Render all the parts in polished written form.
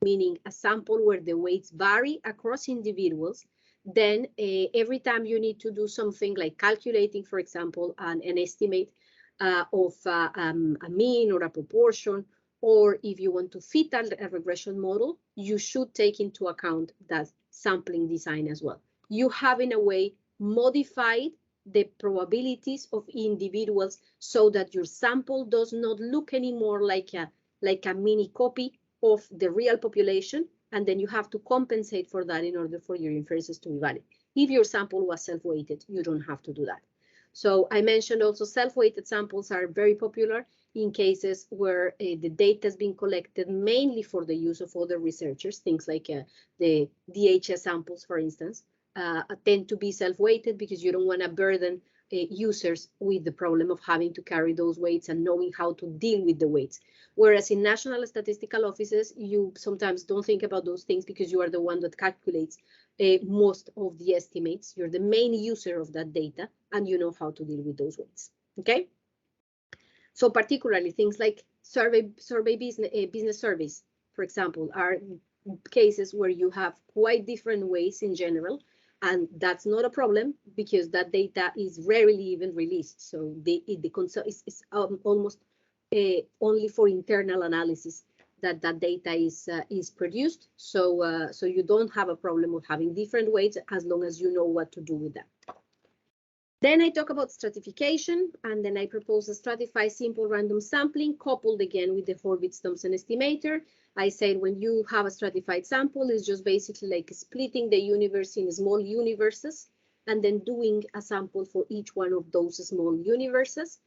meaning a sample where the weights vary across individuals, then every time you need to do something like calculating, for example, an estimate of a mean or a proportion, or if you want to fit a regression model, you should take into account that sampling design as well. You have, in a way, modified the probabilities of individuals so that your sample does not look anymore like a mini copy of the real population, and then you have to compensate for that in order for your inferences to be valid. If your sample was self-weighted, you don't have to do that. So I mentioned also self-weighted samples are very popular in cases where the data has been collected mainly for the use of other researchers. Things like the DHS samples, for instance, tend to be self-weighted because you don't want to burden users with the problem of having to carry those weights and knowing how to deal with the weights. Whereas in national statistical offices, you sometimes don't think about those things because you are the one that calculates most of the estimates. You're the main user of that data and you know how to deal with those weights, okay? So particularly things like business surveys, for example, are cases where you have quite different weights in general, and that's not a problem because that data is rarely even released. So it's almost only for internal analysis that data is produced. So you don't have a problem with having different weights as long as you know what to do with them. Then I talk about stratification, and then I propose a stratified simple random sampling coupled again with the Horvitz-Thompson estimator. I said when you have a stratified sample, it's just basically like splitting the universe in small universes and then doing a sample for each one of those small universes.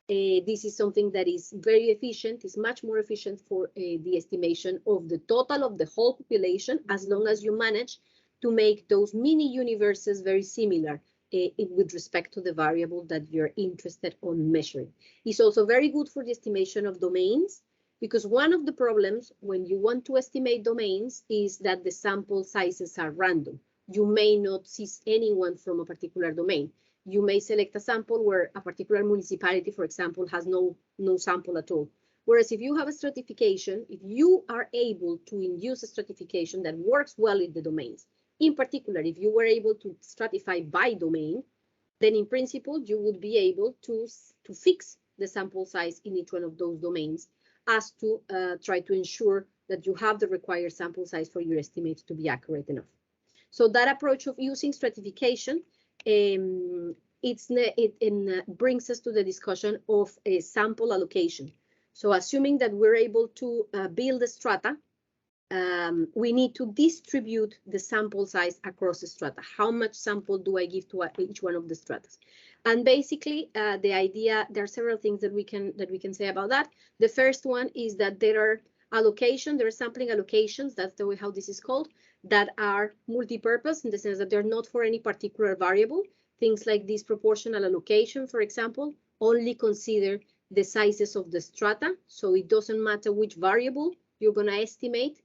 This is something that is very efficient. It's much more efficient for the estimation of the total of the whole population, as long as you manage to make those mini universes very similar with respect to the variable that you're interested on measuring. It's also very good for the estimation of domains, because one of the problems when you want to estimate domains is that the sample sizes are random. You may not see anyone from a particular domain. You may select a sample where a particular municipality, for example, has no sample at all. Whereas if you have a stratification, if you are able to induce a stratification that works well in the domains, in particular, if you were able to stratify by domain, then in principle, you would be able to fix the sample size in each one of those domains as to try to ensure that you have the required sample size for your estimates to be accurate enough. So that approach of using stratification, brings us to the discussion of a sample allocation. So assuming that we're able to build a strata, we need to distribute the sample size across the strata. How much sample do I give to each one of the stratas? And basically, the idea, there are several things that we can say about that. The first one is that there are sampling allocations, that's the way how this is called, that are multi-purpose in the sense that they're not for any particular variable. Things like this proportional allocation, for example, only consider the sizes of the strata. So it doesn't matter which variable you're going to estimate,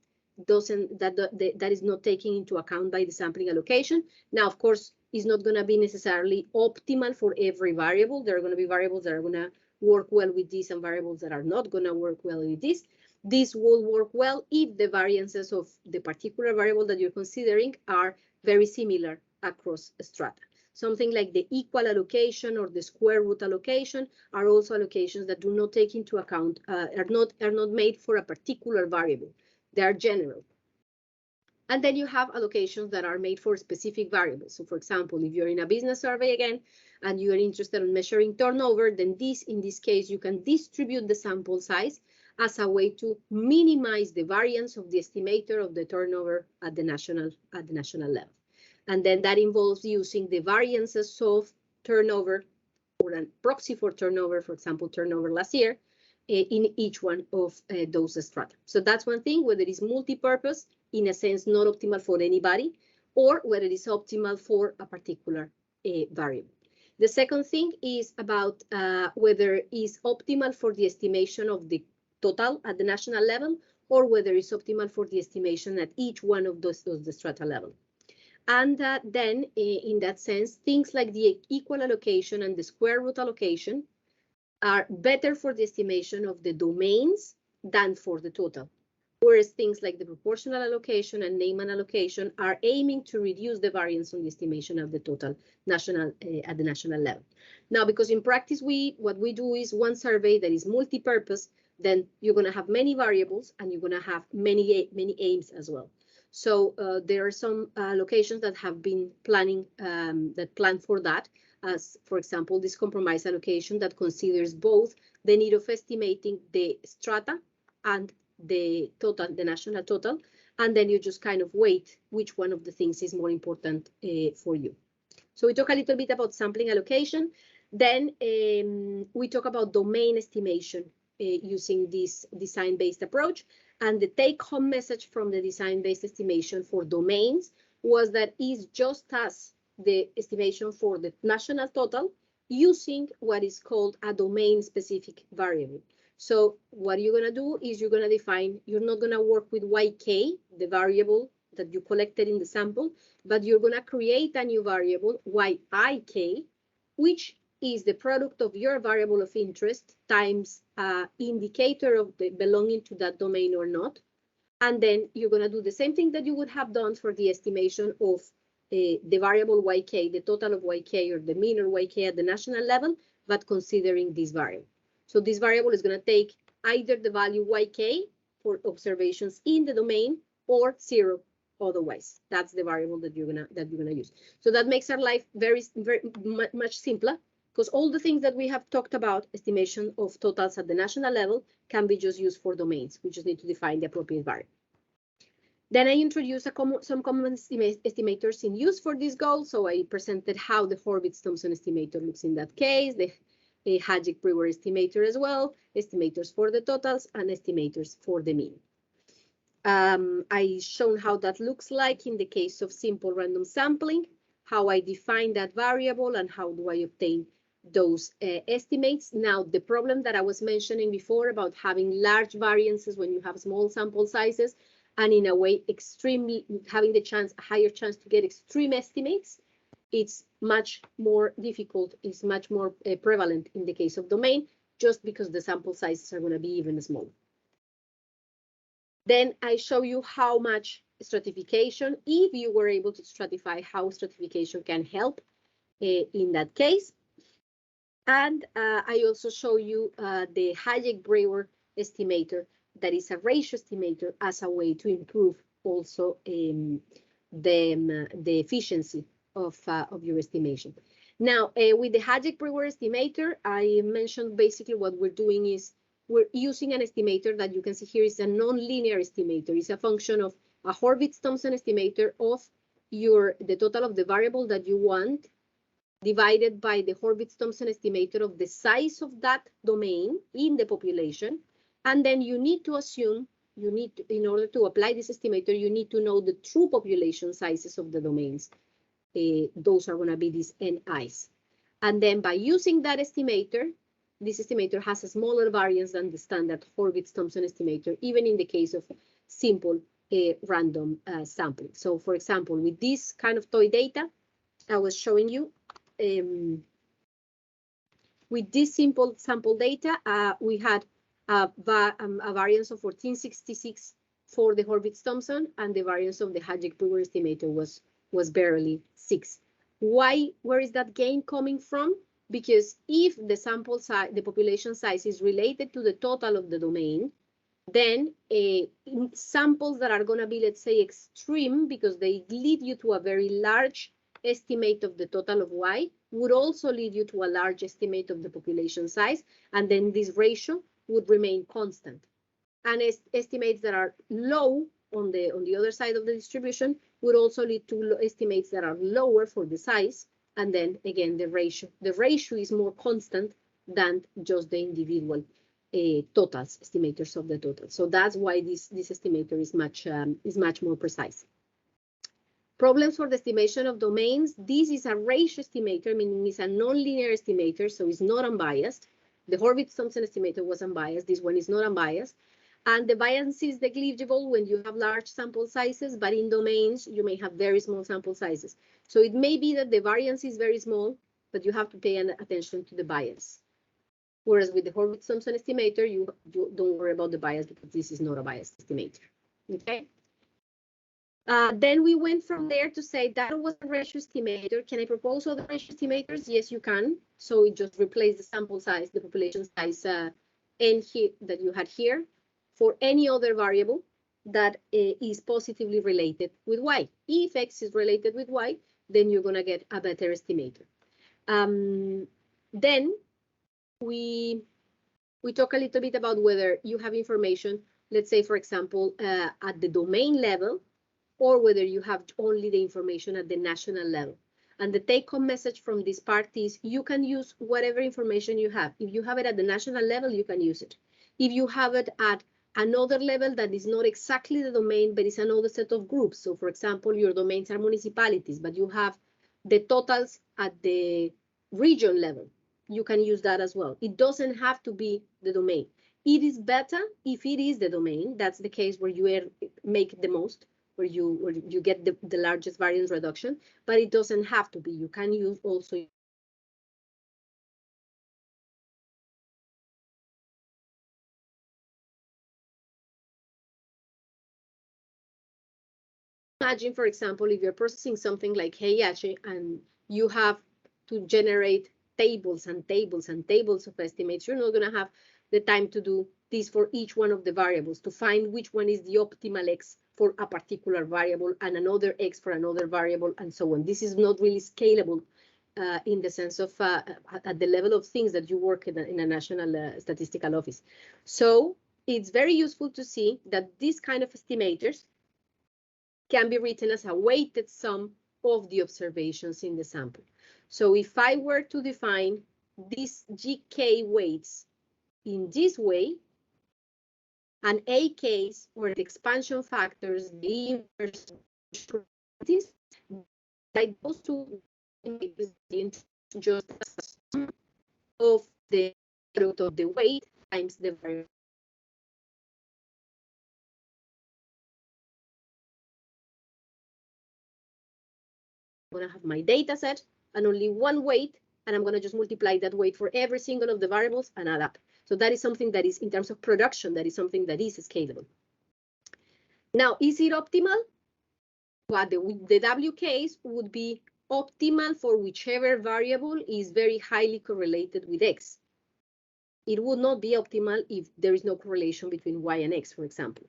that is not taken into account by the sampling allocation. Now, of course, it's not going to be necessarily optimal for every variable. There are going to be variables that are going to work well with this and variables that are not going to work well with this. This will work well if the variances of the particular variable that you're considering are very similar across strata. Something like the equal allocation or the square root allocation are also allocations that do not take into account, are not made for a particular variable. They are general. And then you have allocations that are made for specific variables. So for example, if you're in a business survey again, and you are interested in measuring turnover, then in this case, you can distribute the sample size as a way to minimize the variance of the estimator of the turnover at the national level. And then that involves using the variances of turnover or a proxy for turnover, for example, turnover last year, in each one of those strata. So that's one thing, whether it's multi-purpose, in a sense, not optimal for anybody, or whether it is optimal for a particular variable. The second thing is about whether it is optimal for the estimation of the total at the national level, or whether it's optimal for the estimation at each one of the strata level. And then, in that sense, things like the equal allocation and the square root allocation are better for the estimation of the domains than for the total. Whereas things like the proportional allocation and Neyman allocation are aiming to reduce the variance on the estimation of the total national at the national level. Now, because in practice, what we do is one survey that is multi-purpose, then you're going to have many variables and you're going to have many aims as well. So there are some locations that have been planning that plan for that, as for example, this compromise allocation that considers both the need of estimating the strata and the total, the national total, and then you just kind of weight which one of the things is more important for you. So we talk a little bit about sampling allocation. Then we talk about domain estimation using this design-based approach. And the take-home message from the design-based estimation for domains was that it's just as the estimation for the national total using what is called a domain-specific variable. So what you're going to do is you're going to define, you're not going to work with YK, the variable that you collected in the sample, but you're going to create a new variable, YIK, which is the product of your variable of interest times an indicator of the belonging to that domain or not. And then you're going to do the same thing that you would have done for the estimation of the variable YK, the total of YK or the mean or YK at the national level, but considering this variable. So this variable is going to take either the value YK for observations in the domain or 0 otherwise. That's the variable that you're gonna use. So that makes our life very much simpler, because all the things that we have talked about, estimation of totals at the national level, can be just used for domains. We just need to define the appropriate variable. Then I introduced some common estimators in use for this goal. So I presented how the Horvitz-Thompson estimator looks in that case, the Hajic-Brewer estimator as well, estimators for the totals, and estimators for the mean. I shown how that looks like in the case of simple random sampling, how I define that variable, and how do I obtain those estimates. Now, the problem that I was mentioning before about having large variances when you have small sample sizes, and in a way, extremely having the higher chance to get extreme estimates, it's much more difficult, it's much more prevalent in the case of domain, just because the sample sizes are going to be even smaller. Then I show you how much stratification, if you were able to stratify, how stratification can help in that case. And I also show you the Hayek-Brewer estimator, that is a ratio estimator, as a way to improve also the efficiency of your estimation. Now, with the Hayek-Brewer estimator, I mentioned basically what we're doing is we're using an estimator that you can see here is a non-linear estimator. It's a function of a Horvitz-Thompson estimator of the total of the variable that you want divided by the Horvitz-Thompson estimator of the size of that domain in the population. And then you need to assume, in order to apply this estimator, you need to know the true population sizes of the domains. Those are going to be these NIs. And then by using that estimator, this estimator has a smaller variance than the standard Horvitz-Thompson estimator, even in the case of simple random sampling. So for example, with this kind of toy data, I was showing you, with this simple sample data, we had a variance of 1466 for the Horvitz-Thompson, and the variance of the Hayek-Brewer estimator was barely 6. Where is that gain coming from? Because if the sample size, the population size is related to the total of the domain, then samples that are going to be, let's say, extreme, because they lead you to a very large estimate of the total of Y, would also lead you to a large estimate of the population size, and then this ratio would remain constant. And estimates that are low on the other side of the distribution would also lead to estimates that are lower for the size. And then again, the ratio is more constant than just the individual totals, estimators of the total. So that's why this estimator is much more precise. Problems for the estimation of domains. This is a ratio estimator, meaning it's a non-linear estimator, so it's not unbiased. The Horvitz-Thompson estimator was unbiased. This one is not unbiased. And the variance is negligible when you have large sample sizes, but in domains, you may have very small sample sizes. So it may be that the variance is very small, but you have to pay attention to the bias. Whereas with the Horvitz-Thompson estimator, you don't worry about the bias because this is not a biased estimator. Okay. Then we went from there to say that was a ratio estimator. Can I propose other ratio estimators? Yes, you can. So it just replace the sample size, the population size n here that you had here for any other variable that is positively related with y. If x is related with y, then you're going to get a better estimator. Then we talk a little bit about whether you have information, let's say, for example, at the domain level, or whether you have only the information at the national level. And the take-home message from this part is you can use whatever information you have. If you have it at the national level, you can use it. If you have it at another level that is not exactly the domain, but it's another set of groups. So for example, your domains are municipalities, but you have the totals at the region level. You can use that as well. It doesn't have to be the domain. It is better if it is the domain. That's the case where you make the most, where you get the largest variance reduction, but it doesn't have to be. You can use also. Imagine, for example, if you're processing something like Heihachi and you have to generate tables and tables and tables of estimates, you're not going to have the time to do this for each one of the variables to find which one is the optimal x for a particular variable and another x for another variable and so on. This is not really scalable in the sense of at the level of things that you work in a national statistical office. So it's very useful to see that these kind of estimators can be written as a weighted sum of the observations in the sample. So if I were to define these GK weights in this way, and AKs, or the expansion factors, the inverse, like those two just of the product of the weight times the variance. I'm going to have my data set and only one weight, and I'm going to just multiply that weight for every single of the variables and add up. So that is something that is, in terms of production, that is something that is scalable. Now, is it optimal? Well, the W case would be optimal for whichever variable is very highly correlated with X. It would not be optimal if there is no correlation between Y and X, for example.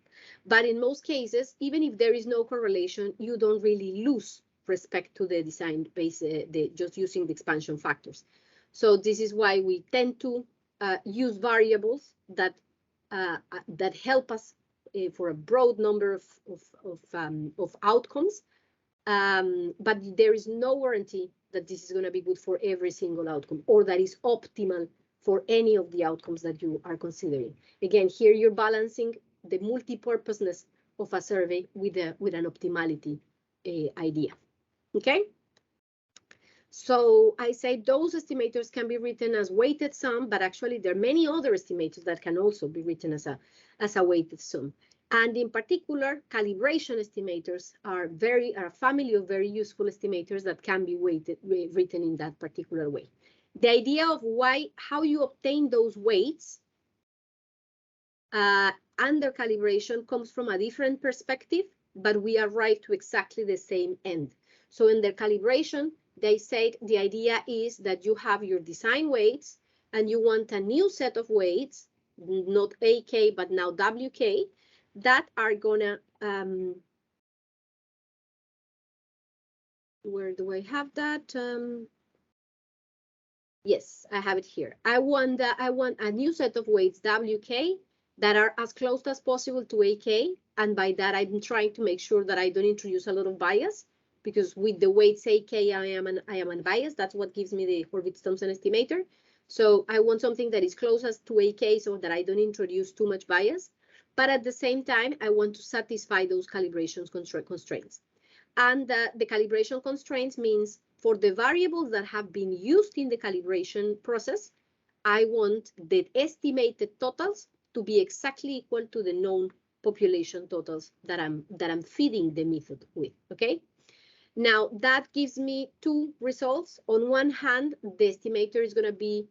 But in most cases, even if there is no correlation, you don't really lose respect to the design base, just using the expansion factors. So this is why we tend to use variables that help us for a broad number of outcomes, but there is no guarantee that this is going to be good for every single outcome or that is optimal for any of the outcomes that you are considering. Again, here you're balancing the multi-purposeness of a survey with an optimality idea. Okay? So I say those estimators can be written as weighted sum, but actually there are many other estimators that can also be written as a weighted sum. And in particular, calibration estimators are a family of very useful estimators that can be written in that particular way. The idea of how you obtain those weights under calibration comes from a different perspective, but we arrive to exactly the same end. So in their calibration, they said the idea is that you have your design weights and you want a new set of weights, not AK, but now WK, that are gonna, where do I have that? Yes, I have it here. I want a new set of weights WK that are as close as possible to AK. And by that, I'm trying to make sure that I don't introduce a lot of bias, because with the weights AK, I am unbiased. That's what gives me the Horvitz-Thompson estimator. So I want something that is closest to AK so that I don't introduce too much bias. But at the same time, I want to satisfy those calibration constraints. And the calibration constraints means for the variables that have been used in the calibration process, I want the estimated totals to be exactly equal to the known population totals that I'm feeding the method with, okay? Now that gives me two results. On one hand, the estimator is going to be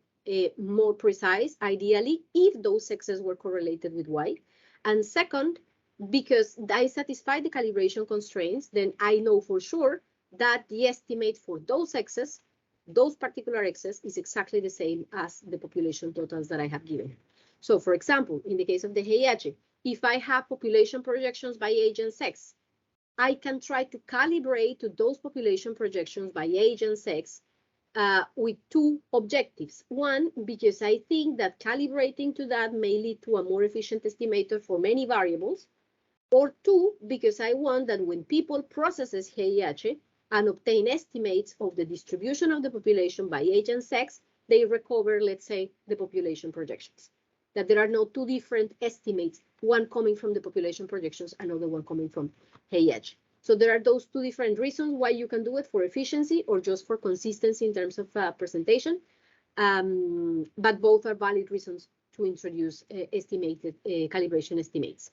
more precise, ideally, if those x's were correlated with y. And second, because I satisfy the calibration constraints, then I know for sure that the estimate for those x's, those particular x's, is exactly the same as the population totals that I have given. So for example, in the case of the HH, if I have population projections by age and sex, I can try to calibrate to those population projections by age and sex with two objectives. One, because I think that calibrating to that may lead to a more efficient estimator for many variables. Or two, because I want that when people processes HIH and obtain estimates of the distribution of the population by age and sex, they recover, let's say, the population projections. That there are no two different estimates, one coming from the population projections, another one coming from HIH. So there are those two different reasons why you can do it, for efficiency or just for consistency in terms of presentation. But both are valid reasons to introduce estimated calibration estimates.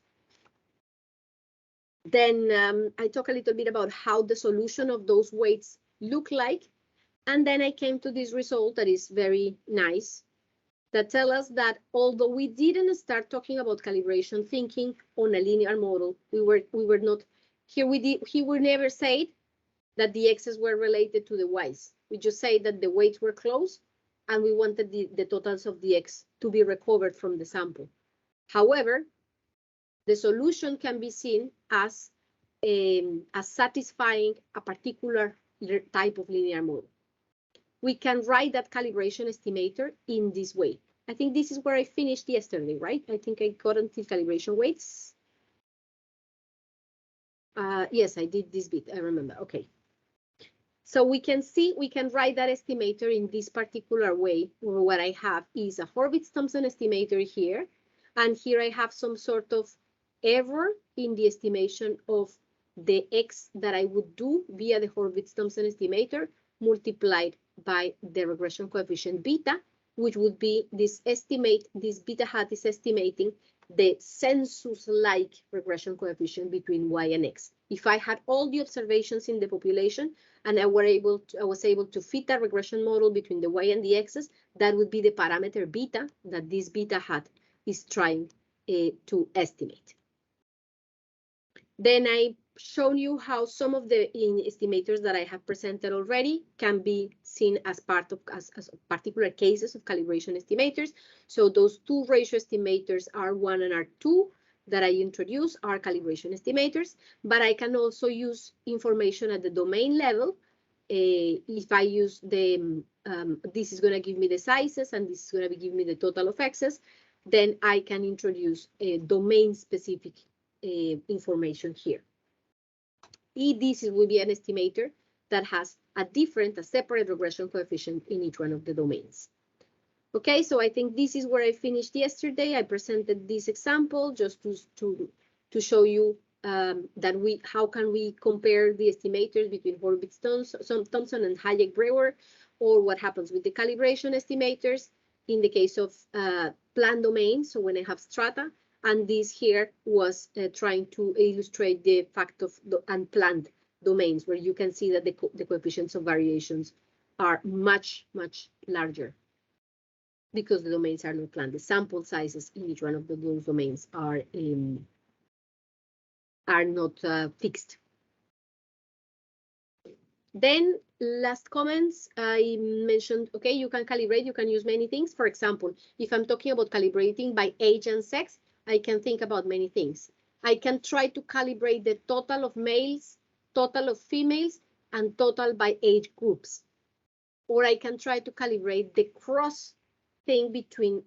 Then I talk a little bit about how the solution of those weights look like. And then I came to this result that is very nice, that tell us that although we didn't start talking about calibration thinking on a linear model, we were not, here we never said that the x's were related to the y's. We just say that the weights were close and we wanted the totals of the x to be recovered from the sample. However, the solution can be seen as satisfying a particular type of linear model. We can write that calibration estimator in this way. I think this is where I finished yesterday, right? I think I got until calibration weights. Yes, I did this bit, I remember, okay. So we can see, we can write that estimator in this particular way, where what I have is a Horvitz-Thompson estimator here, and here I have some sort of error in the estimation of the x that I would do via the Horvitz-Thompson estimator multiplied by the regression coefficient beta, which would be this estimate, this beta hat is estimating the census-like regression coefficient between y and x. If I had all the observations in the population and I was able to fit a regression model between the y and the x's, that would be the parameter beta that this beta hat is trying to estimate. Then I've shown you how some of the estimators that I have presented already can be seen as part of as particular cases of calibration estimators. So those two ratio estimators, R1 and R2, that I introduce are calibration estimators, but I can also use information at the domain level. If I use the, this is going to give me the sizes and this is going to give me the total of x's, then I can introduce a domain-specific information here. This will be an estimator that has a separate regression coefficient in each one of the domains. Okay, so I think this is where I finished yesterday. I presented this example just to show you that how can we compare the estimators between Horvitz-Thompson and Hayek-Brewer, or what happens with the calibration estimators in the case of planned domains, so when I have strata, and this here was trying to illustrate the fact of the unplanned domains, where you can see that the coefficients of variations are much, much larger because the domains are not planned. The sample sizes in each one of those domains are not fixed. Then last comments, I mentioned, okay, you can calibrate, you can use many things. For example, if I'm talking about calibrating by age and sex, I can think about many things. I can try to calibrate the total of males, total of females, and total by age groups. Or I can try to calibrate the cross thing between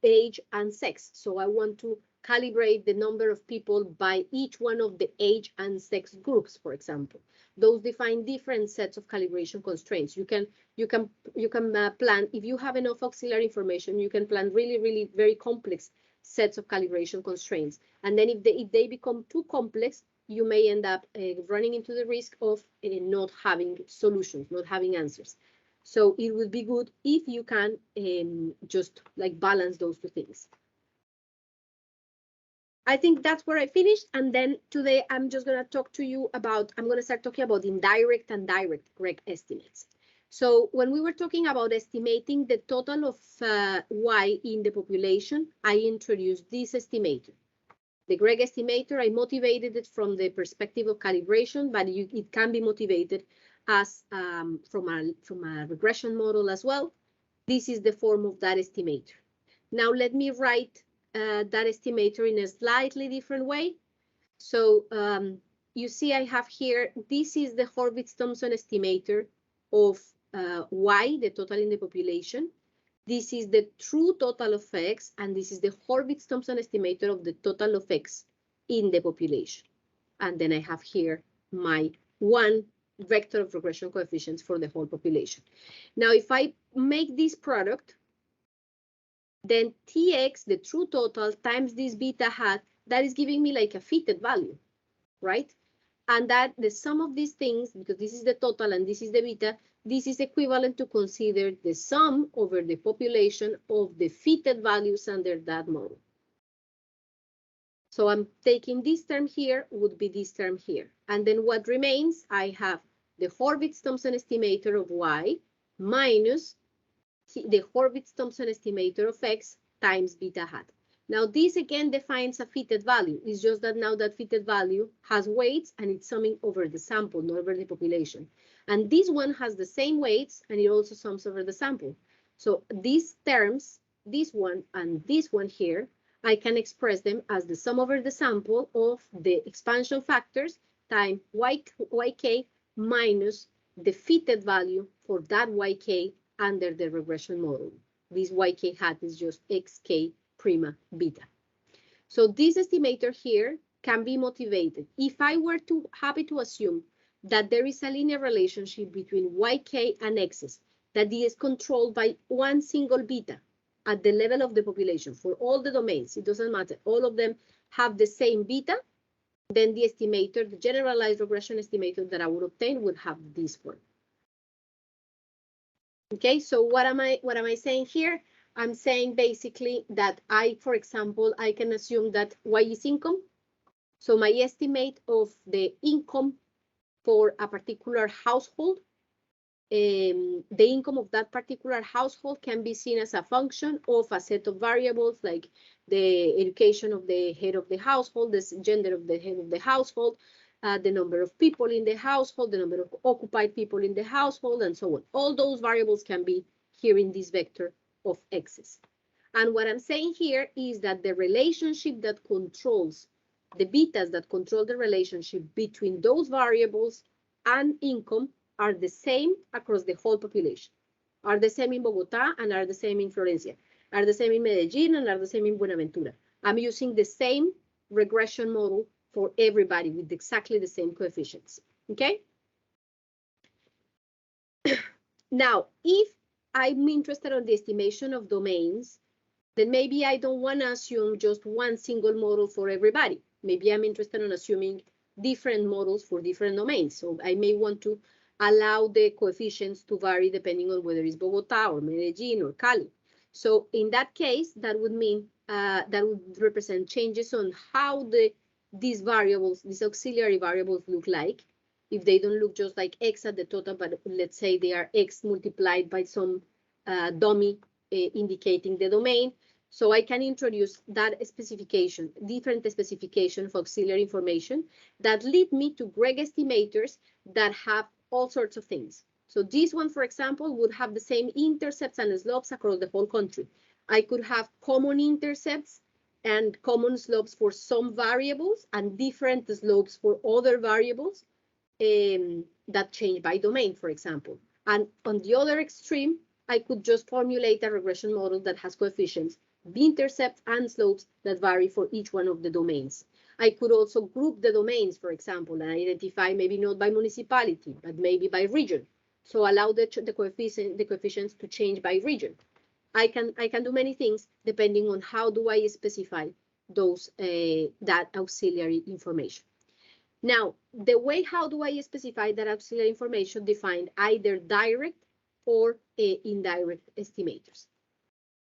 age and sex. So I want to calibrate the number of people by each one of the age and sex groups, for example. Those define different sets of calibration constraints. You can plan, if you have enough auxiliary information, you can plan really very complex sets of calibration constraints. And then if they become too complex, you may end up running into the risk of not having solutions, not having answers. So it would be good if you can just like balance those two things. I think that's where I finished. And then today I'm just going to talk to you about, I'm going to start talking about indirect and direct GREG estimates. So when we were talking about estimating the total of Y in the population, I introduced this estimator. The GREG estimator, I motivated it from the perspective of calibration, but it can be motivated as from a regression model as well. This is the form of that estimator. Now let me write that estimator in a slightly different way. So you see I have here, this is the Horvitz-Thompson estimator of Y, the total in the population. This is the true total of X, and this is the Horvitz-Thompson estimator of the total of X in the population. And then I have here my one vector of regression coefficients for the whole population. Now, if I make this product, then Tx, the true total, times this beta hat, that is giving me like a fitted value, right? And that the sum of these things, because this is the total and this is the beta, this is equivalent to consider the sum over the population of the fitted values under that model. So I'm taking this term here, would be this term here. And then what remains, I have the Horvitz-Thompson estimator of Y minus the Horvitz-Thompson estimator of X times beta hat. Now this again defines a fitted value. It's just that now that fitted value has weights and it's summing over the sample, not over the population. And this one has the same weights and it also sums over the sample. So these terms, this one and this one here, I can express them as the sum over the sample of the expansion factors times YK minus the fitted value for that YK under the regression model. This YK hat is just XK prima beta. So this estimator here can be motivated. If I were to happy to assume that there is a linear relationship between YK and X's that is controlled by one single beta at the level of the population for all the domains, it doesn't matter, all of them have the same beta, then the estimator, the generalized regression estimator that I would obtain would have this form. Okay, so what am I saying here? I'm saying basically that for example, I can assume that Y is income. So my estimate of the income for a particular household, the income of that particular household can be seen as a function of a set of variables like the education of the head of the household, the gender of the head of the household, the number of people in the household, the number of occupied people in the household, and so on. All those variables can be here in this vector of X's. And what I'm saying here is that the relationship that controls, the betas that control the relationship between those variables and income are the same across the whole population, are the same in Bogota and are the same in Florencia, are the same in Medellin and are the same in Buenaventura. I'm using the same regression model for everybody with exactly the same coefficients, okay? Now, if I'm interested in the estimation of domains, then maybe I don't want to assume just one single model for everybody. Maybe I'm interested in assuming different models for different domains. So I may want to allow the coefficients to vary depending on whether it's Bogota or Medellin or Cali. So in that case, that would mean that would represent changes on how these variables, these auxiliary variables look like. If they don't look just like X at the total, but let's say they are X multiplied by some dummy indicating the domain. So I can introduce that specification, different specification of auxiliary information that lead me to GREG estimators that have all sorts of things. So this one, for example, would have the same intercepts and slopes across the whole country. I could have common intercepts and common slopes for some variables and different slopes for other variables that change by domain, for example. And on the other extreme, I could just formulate a regression model that has coefficients, intercepts and slopes that vary for each one of the domains. I could also group the domains, for example, and identify maybe not by municipality, but maybe by region. So allow the coefficients to change by region. I can do many things depending on how do I specify those that auxiliary information. Now, the way how do I specify that auxiliary information defined either direct or indirect estimators.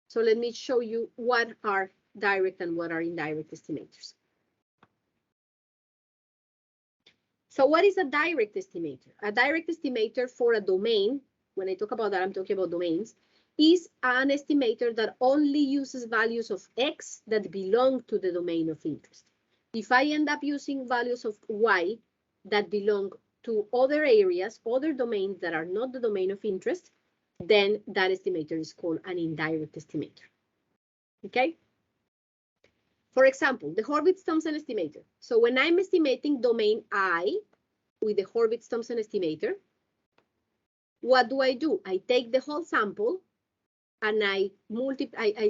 So let me show you what are direct and what are indirect estimators. So what is a direct estimator? A direct estimator for a domain, when I talk about that, I'm talking about domains, is an estimator that only uses values of X that belong to the domain of interest. If I end up using values of Y that belong to other areas, other domains that are not the domain of interest, then that estimator is called an indirect estimator. Okay? For example, the Horvitz-Thompson estimator. So when I'm estimating domain I with the Horvitz-Thompson estimator, what do? I take the whole sample and I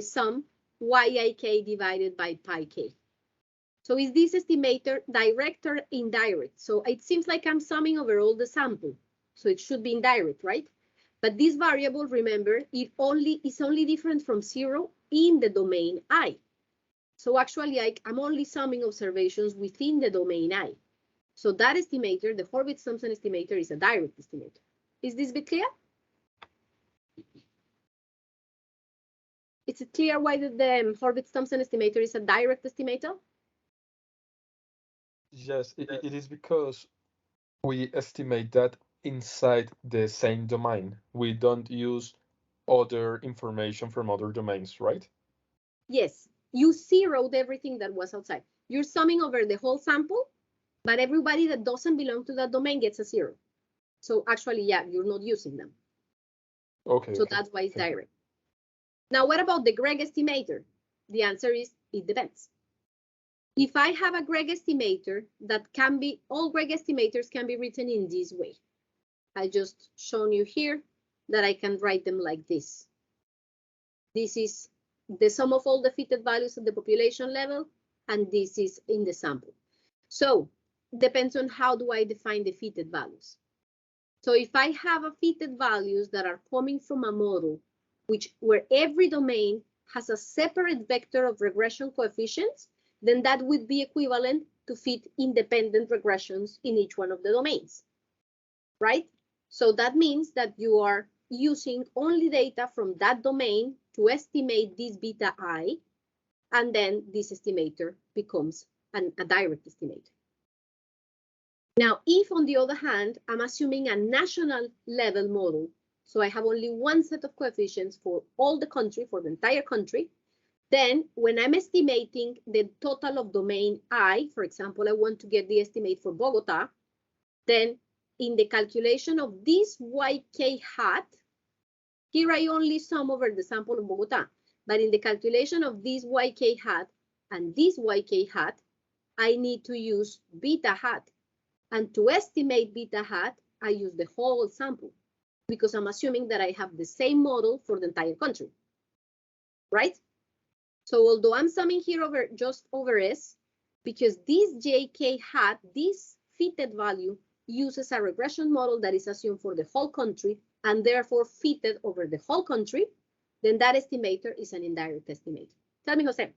sum yik divided by pi k. So is this estimator direct or indirect? So it seems like I'm summing over all the sample. So it should be indirect, right? But this variable, remember, is only different from 0 in the domain I. So actually, I'm only summing observations within the domain I. So that estimator, the Horvitz-Thompson estimator, is a direct estimator. Is this bit clear? Is it clear why the Horvitz-Thompson estimator is a direct estimator? Yes, it is because we estimate that inside the same domain. We don't use other information from other domains, right? Yes, you zeroed everything that was outside. You're summing over the whole sample, but everybody that doesn't belong to that domain gets a 0. So actually, yeah, you're not using them. Okay. So that's why it's direct. Now, what about the GREG estimator? The answer is, it depends. If I have a GREG estimator that can be, all GREG estimators can be written in this way. I just shown you here that I can write them like this. This is the sum of all the fitted values at the population level, and this is in the sample. So depends on how do I define the fitted values. So if I have a fitted values that are coming from a model where every domain has a separate vector of regression coefficients, then that would be equivalent to fit independent regressions in each one of the domains, right? So that means that you are using only data from that domain to estimate this beta I, and then this estimator becomes a direct estimator. Now, if on the other hand, I'm assuming a national level model, so I have only one set of coefficients for all the country, for the entire country, then when I'm estimating the total of domain I, for example, I want to get the estimate for Bogota, then in the calculation of this yk hat, here I only sum over the sample of Bogota, but in the calculation of this yk hat and this yk hat, I need to use beta hat. And to estimate beta hat, I use the whole sample because I'm assuming that I have the same model for the entire country, right? So although I'm summing here just over S, because this JK hat, this fitted value, uses a regression model that is assumed for the whole country and therefore fitted over the whole country, then that estimator is an indirect estimator. Tell me, Jose.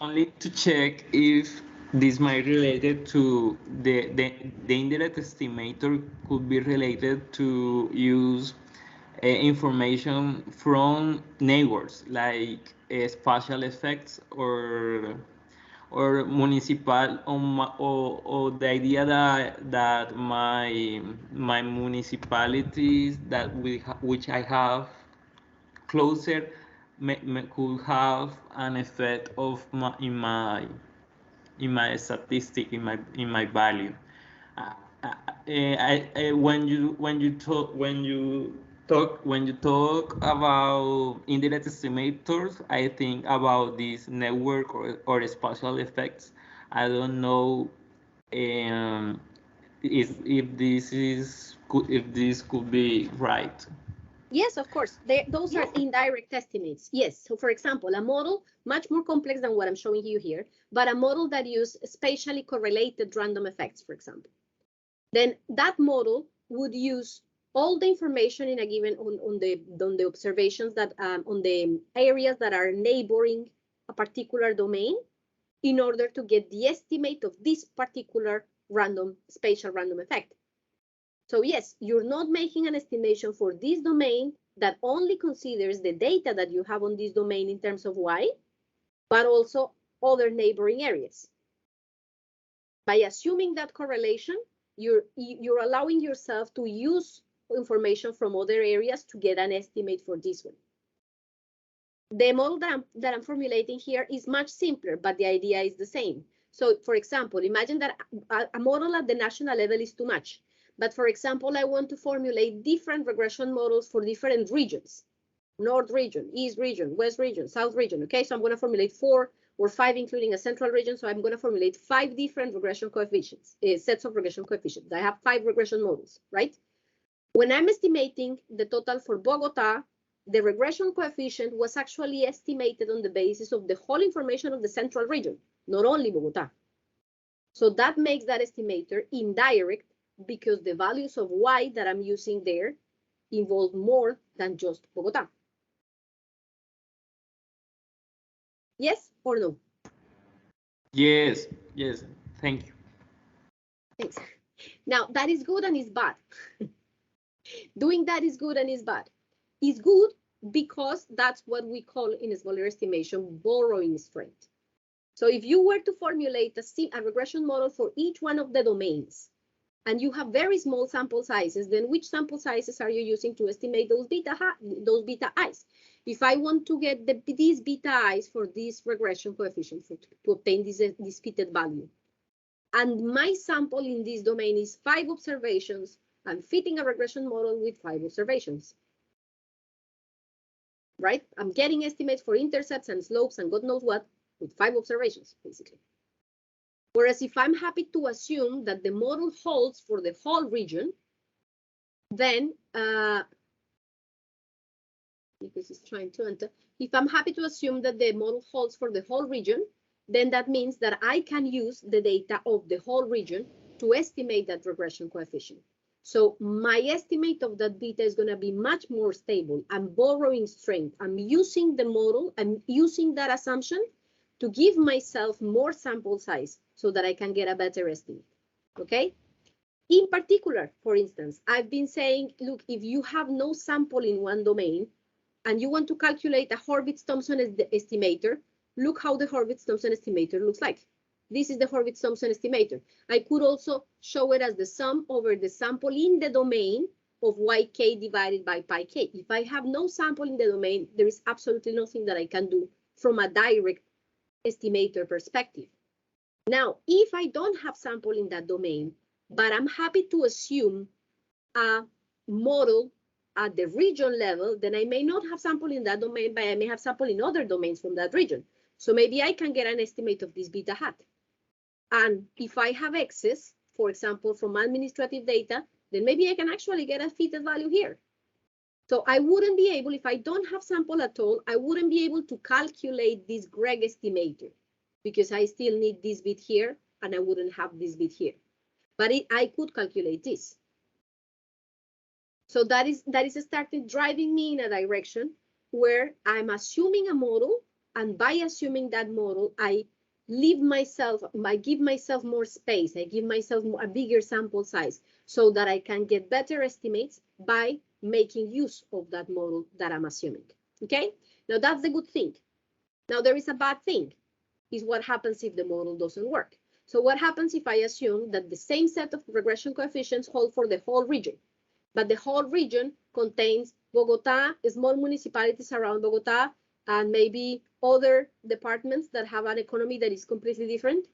Only to check if this might be related to the indirect estimator could be related to use information from neighbors like spatial effects or municipal or the idea that my municipalities which I have closer could have an effect of in my statistic in my value. When you talk about indirect estimators, I think about this network or spatial effects. I don't know if this could be right. Yes, of course. Those are indirect estimates. Yes. So for example, a model much more complex than what I'm showing you here, but a model that uses spatially correlated random effects, for example. Then that model would use all the information in a given on the observations that on the areas that are neighboring a particular domain in order to get the estimate of this particular spatial random effect. So yes, you're not making an estimation for this domain that only considers the data that you have on this domain in terms of Y, but also other neighboring areas. By assuming that correlation, you're allowing yourself to use information from other areas to get an estimate for this one. The model that I'm formulating here is much simpler, but the idea is the same. So, for example, imagine that a model at the national level is too much. But for example, I want to formulate different regression models for different regions. North region, East region, West region, South region. Okay, so I'm going to formulate 4 or 5, including a central region. So I'm going to formulate 5 different regression coefficients, sets of regression coefficients. I have 5 regression models, right? When I'm estimating the total for Bogota, the regression coefficient was actually estimated on the basis of the whole information of the central region, not only Bogota. So that makes that estimator indirect because the values of Y that I'm using there involve more than just Bogota. Yes or no? Yes, yes, thank you. Thanks. Now, that is good and is bad. Doing that is good and is bad. It's good because that's what we call in Smaller estimation borrowing strength. So if you were to formulate a regression model for each one of the domains, and you have very small sample sizes, then which sample sizes are you using to estimate those beta i's? If I want to get these beta i's for this regression coefficient to obtain this fitted value, and my sample in this domain is 5 observations, I'm fitting a regression model with 5 observations. Right? I'm getting estimates for intercepts and slopes and God knows what with 5 observations, basically. Whereas if I'm happy to assume that the model holds for the whole region, then, because it's trying to enter, if I'm happy to assume that the model holds for the whole region, then that means that I can use the data of the whole region to estimate that regression coefficient. So my estimate of that beta is going to be much more stable. I'm borrowing strength. I'm using the model. I'm using that assumption to give myself more sample size so that I can get a better estimate, okay? In particular, for instance, I've been saying, look, if you have no sample in one domain and you want to calculate a Horvitz-Thompson estimator, look how the Horvitz-Thompson estimator looks like. This is the Horvitz-Thompson estimator. I could also show it as the sum over the sample in the domain of yk divided by pi k. If I have no sample in the domain, there is absolutely nothing that I can do from a direct estimator perspective. Now, if I don't have sample in that domain, but I'm happy to assume a model at the region level, then I may not have sample in that domain, but I may have sample in other domains from that region. So maybe I can get an estimate of this beta hat. And if I have excess, for example, from administrative data, then maybe I can actually get a fitted value here. So I wouldn't be able, if I don't have sample at all, I wouldn't be able to calculate this GREG estimator because I still need this bit here and I wouldn't have this bit here. But I could calculate this. So that is started driving me in a direction where I'm assuming a model, and by assuming that model, I give myself more space. I give myself a bigger sample size so that I can get better estimates by making use of that model that I'm assuming. Okay, now that's the good thing. Now there is a bad thing, is what happens if the model doesn't work. So what happens if I assume that the same set of regression coefficients hold for the whole region, but the whole region contains Bogota, small municipalities around Bogota, and maybe other departments that have an economy that is completely different,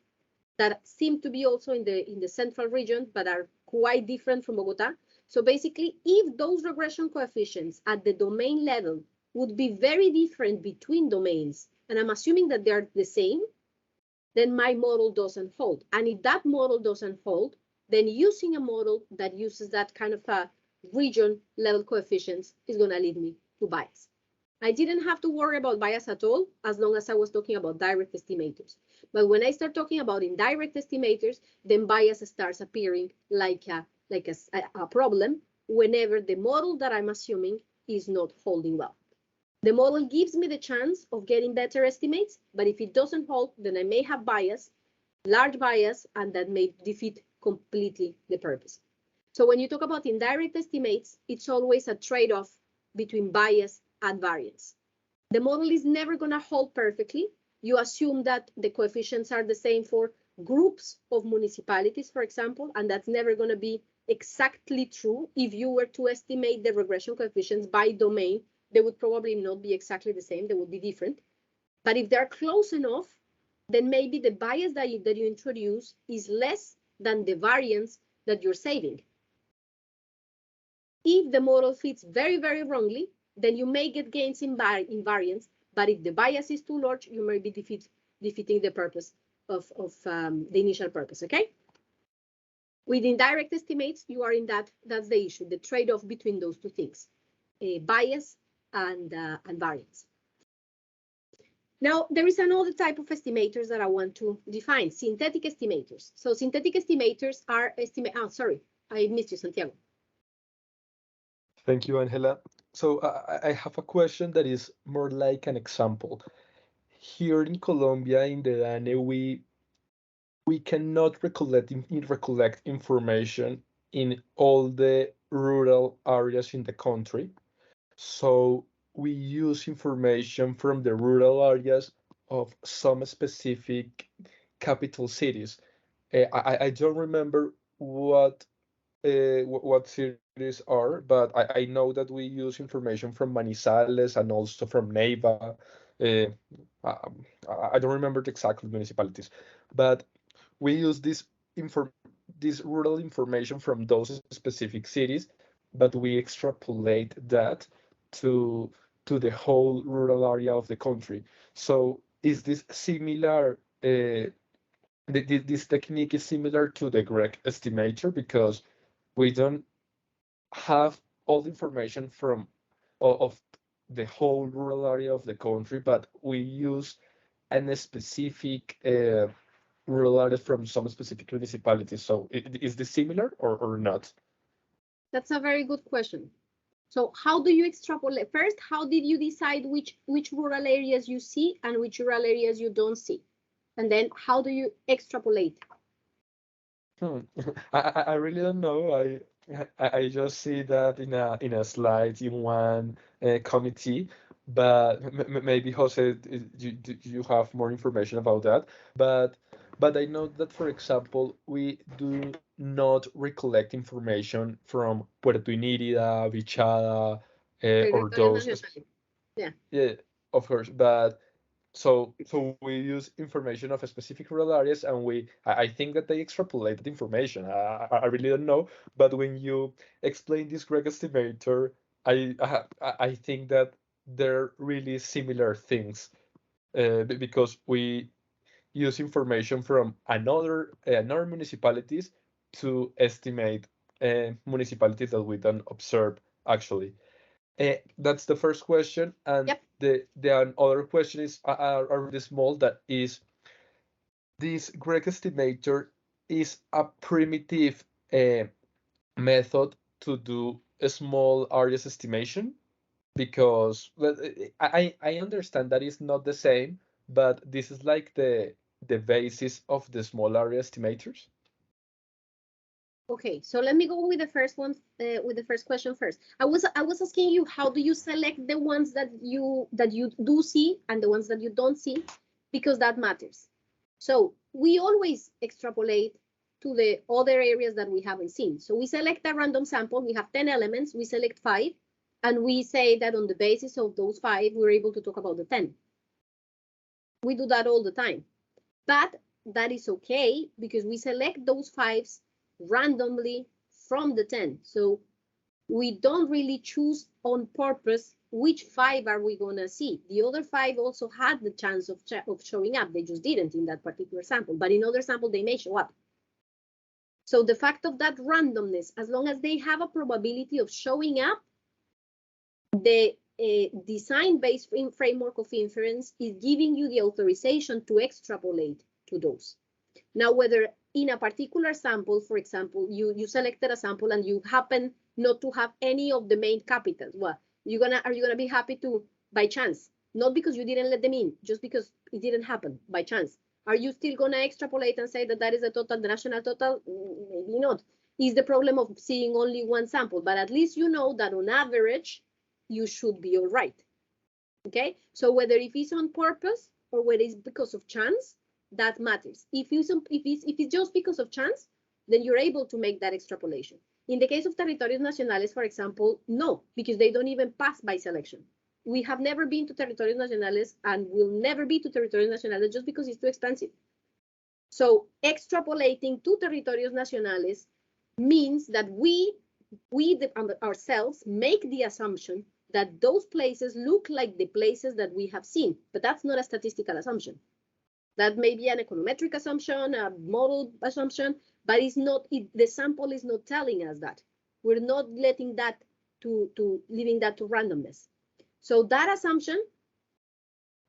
that seem to be also in the central region, but are quite different from Bogota. So basically, if those regression coefficients at the domain level would be very different between domains, and I'm assuming that they're the same, then my model doesn't hold. And if that model doesn't hold, then using a model that uses that kind of a region level coefficients is going to lead me to bias. I didn't have to worry about bias at all as long as I was talking about direct estimators. But when I start talking about indirect estimators, then bias starts appearing like a problem whenever the model that I'm assuming is not holding well. The model gives me the chance of getting better estimates, but if it doesn't hold, then I may have bias, large bias, and that may defeat completely the purpose. So when you talk about indirect estimates, it's always a trade-off between bias and variance. The model is never going to hold perfectly. You assume that the coefficients are the same for groups of municipalities, for example, and that's never going to be exactly true. If you were to estimate the regression coefficients by domain, they would probably not be exactly the same, they would be different. But if they're close enough, then maybe the bias that you introduce is less than the variance that you're saving. If the model fits very, very wrongly, then you may get gains in variance, but if the bias is too large, you may be defeating the purpose of the initial purpose, okay? With indirect estimates, you are in that's the issue, the trade-off between those two things, bias and variance. Now, there is another type of estimators that I want to define, synthetic estimators. So synthetic estimators are sorry, I missed you, Santiago. Thank you, Angela. So I have a question that is more like an example. Here in Colombia, in the DANE, we cannot recollect information in all the rural areas in the country. So we use information from the rural areas of some specific capital cities. I don't remember what cities are, but I know that we use information from Manizales and also from Neiva. I don't remember the exact municipalities, but we use this rural information from those specific cities, but we extrapolate that to the whole rural area of the country. So is this similar? This technique is similar to the GREG estimator because we don't have all the information of the whole rural area of the country, but we use a specific rural area from some specific municipalities. So is this similar or not? That's a very good question. So how do you extrapolate? First, how did you decide which rural areas you see and which rural areas you don't see? And then how do you extrapolate? I really don't know. I just see that in a slide in one committee, but maybe Jose, you have more information about that. But I know that, for example, we do not recollect information from Puerto Inírida, Vichada, or Territorios those. nacionales. Yeah. Yeah, of course. But so we use information of a specific rural areas, and I think that they extrapolated information. I really don't know, but when you explain this GREG estimator, I think that they're really similar things because we use information from another municipalities to estimate municipalities that we don't observe actually. That's the first question, and Yep. the other question is are really small. That is, this GREG estimator is a primitive method to do a small areas estimation because well, I understand that it's not the same, but this is like the basis of the small area estimators. Okay, so let me go with the first one, with the first question first. I was asking you, how do you select the ones that you do see and the ones that you don't see, because that matters. So we always extrapolate to the other areas that we haven't seen. So we select a random sample. We have 10 elements. We select 5, and we say that on the basis of those 5, we're able to talk about the 10. We do that all the time, but that is okay because we select those 5s randomly from the 10. So we don't really choose on purpose which 5 are we gonna see. The other 5 also had the chance of showing up. They just didn't in that particular sample, but in other sample they may show up. So the fact of that randomness, as long as they have a probability of showing up, the design-based framework of inference is giving you the authorization to extrapolate to those. Now, whether in a particular sample, for example, you selected a sample and you happen not to have any of the main capitals, well, are you gonna be happy to, by chance, not because you didn't let them in, just because it didn't happen by chance? Are you still gonna extrapolate and say that that is the total, the national total? Maybe not. Is the problem of seeing only one sample, but at least you know that on average, you should be all right. Okay, so whether if it's on purpose or whether it's because of chance, that matters. If it's just because of chance, then you're able to make that extrapolation. In the case of territorios nacionales, for example, no, because they don't even pass by selection. We have never been to territorios nacionales and will never be to territorios nacionales just because it's too expensive. So extrapolating to territorios nacionales means that we ourselves make the assumption that those places look like the places that we have seen, but that's not a statistical assumption. That may be an econometric assumption, a model assumption, but it's not. The sample is not telling us that. We're not letting that leaving that to randomness. So that assumption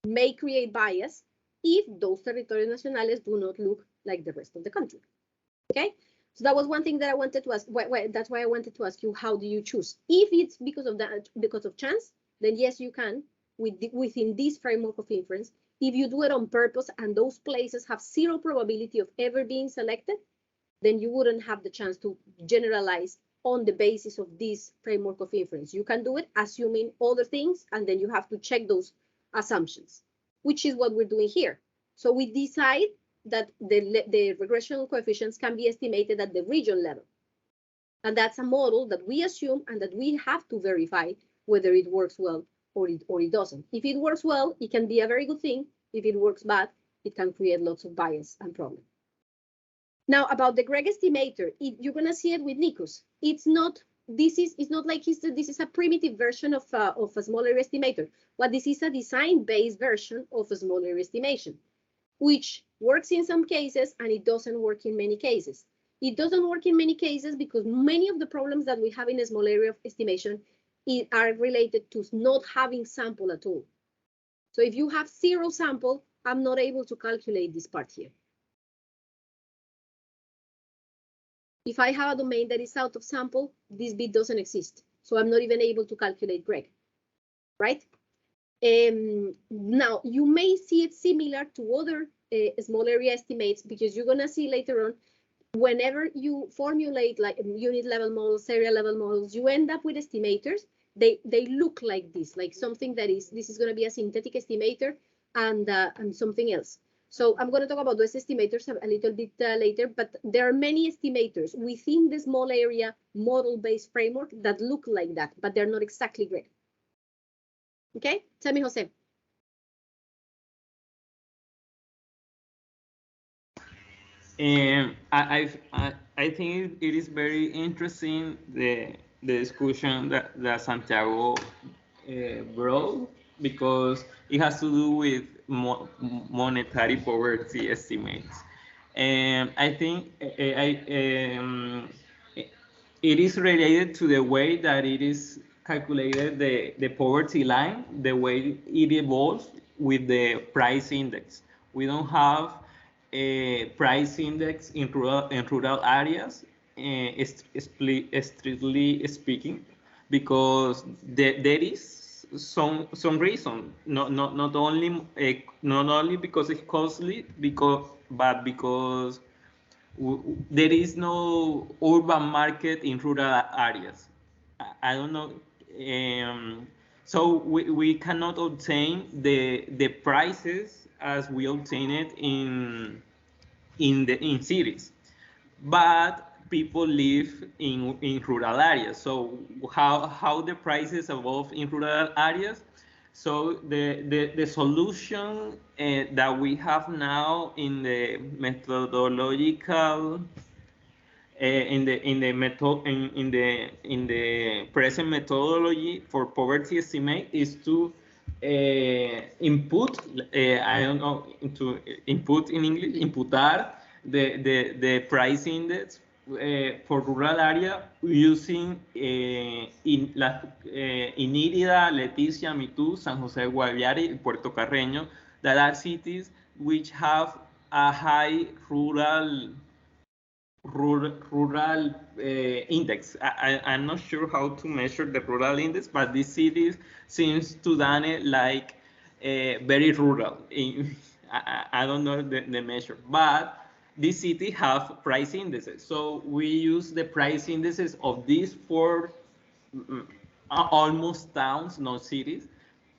may create bias if those territorios nacionales do not look like the rest of the country. Okay, so that was one thing that I wanted to ask. That's why I wanted to ask you, how do you choose? If it's because of that, because of chance, then yes, you can within this framework of inference. If you do it on purpose and those places have zero probability of ever being selected, then you wouldn't have the chance to generalize on the basis of this framework of inference. You can do it assuming other things, and then you have to check those assumptions, which is what we're doing here. So we decide that the regression coefficients can be estimated at the region level. And that's a model that we assume and that we have to verify whether it works well or it doesn't. If it works well, it can be a very good thing. If it works bad, it can create lots of bias and problem. Now, about the GREG estimator, you're going to see it with Nikos. It's not like this is a primitive version of a small area estimator. What this is a design-based version of a small area estimation, which works in some cases and it doesn't work in many cases. It doesn't work in many cases because many of the problems that we have in a small area of estimation are related to not having sample at all. So if you have zero sample, I'm not able to calculate this part here. If I have a domain that is out of sample, this bit doesn't exist. So I'm not even able to calculate GREG, right? Now, you may see it similar to other small area estimates, because you're going to see later on, whenever you formulate like unit level models, area level models, you end up with estimators. They look like this, like something that this is going to be a synthetic estimator and something else. So I'm going to talk about those estimators a little bit later, but there are many estimators within the small area model-based framework that look like that, but they're not exactly GREG. Okay, tell me, Jose. I think it is very interesting the discussion that Santiago brought, because it has to do with monetary poverty estimates. And I think it is related to the way that it is calculated, the poverty line, the way it evolves with the price index. We don't have a price index in rural areas, strictly speaking, because there is some reason, not only because it's costly, but because there is no urban market in rural areas. I don't know. So we cannot obtain the prices as we obtain it in cities, but people live in rural areas. So how the prices evolve in rural areas? So the solution that we have now in the methodological in the present methodology for poverty estimate is to input, I don't know, to input in English, imputar the price index for rural area using Inírida, Leticia, Mitú, San José Guaviare, Puerto Carreño, that are cities which have a high rural index. I'm not sure how to measure the rural index, but these cities seems to done it like very rural. I don't know the measure, but these cities have price indices. So we use the price indices of these four almost towns, not cities,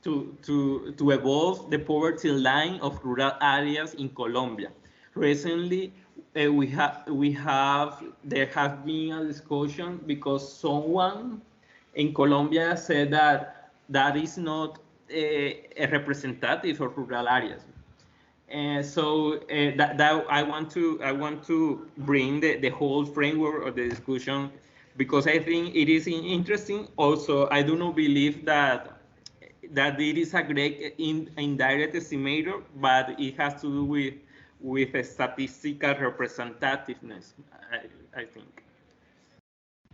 to evolve the poverty line of rural areas in Colombia. Recently, there has been a discussion because someone in Colombia said that that is not a representative of rural areas. And so that I want to bring the whole framework of the discussion because I think it is interesting. Also, I do not believe that it is a great indirect estimator, but it has to do with a statistical representativeness. I think.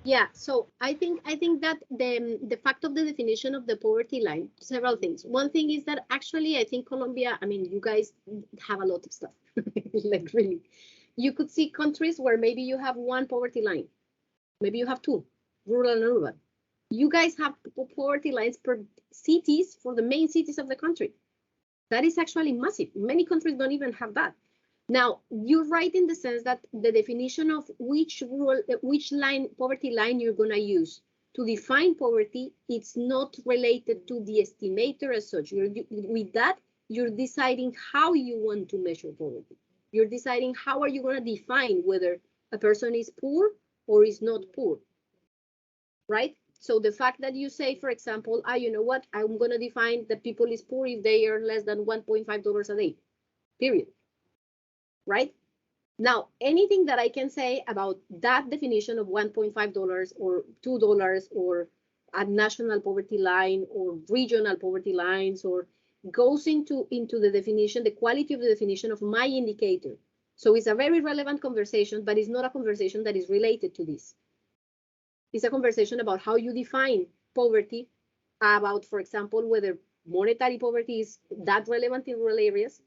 Yeah, so I think that the fact of the definition of the poverty line, several things. One thing is that actually I think Colombia, I mean, you guys have a lot of stuff, like really. You could see countries where maybe you have one poverty line, maybe you have two, rural and urban. You guys have poverty lines per cities for the main cities of the country. That is actually massive. Many countries don't even have that. Now, you're right in the sense that the definition of which poverty line you're going to use to define poverty, it's not related to the estimator as such. With that, you're deciding how you want to measure poverty. You're deciding how are you going to define whether a person is poor or is not poor, right? So the fact that you say, for example, you know what, I'm going to define that people is poor if they earn less than $1.5 a day, period. Right? Now, anything that I can say about that definition of $1.5 or $2 or a national poverty line or regional poverty lines or goes into the definition, the quality of the definition of my indicator. So it's a very relevant conversation, but it's not a conversation that is related to this. It's a conversation about how you define poverty, about, for example, whether monetary poverty is that relevant in rural areas.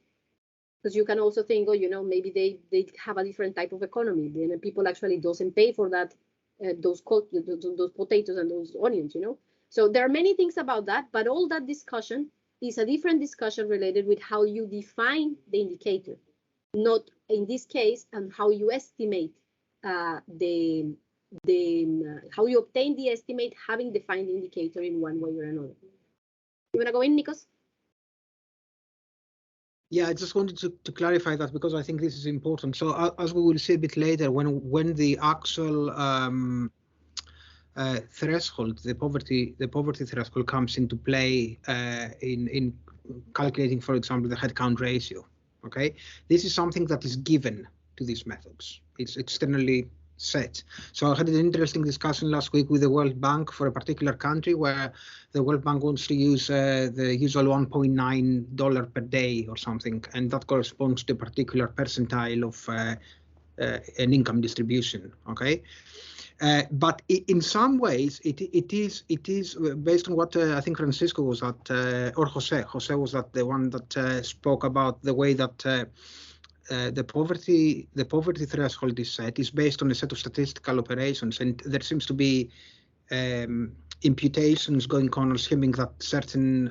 Because you can also think, oh, you know, maybe they have a different type of economy. Then people actually doesn't pay for that, those potatoes and those onions, you know. So there are many things about that, but all that discussion is a different discussion related with how you define the indicator, not in this case, and how you estimate how you obtain the estimate having defined the indicator in one way or another. You wanna go in, Nikos? Yeah, I just wanted to clarify that because I think this is important. So as we will see a bit later, when the actual threshold, the poverty threshold comes into play in calculating, for example, the headcount ratio. Okay, this is something that is given to these methods. It's externally set. So I had an interesting discussion last week with the World Bank for a particular country where the World Bank wants to use the usual $1.9 per day or something, and that corresponds to a particular percentile of an income distribution. Okay. But in some ways, it is based on what I think Francisco was at, or Jose was at the one that spoke about the way that the poverty threshold is set is based on a set of statistical operations, and there seems to be imputations going on, assuming that certain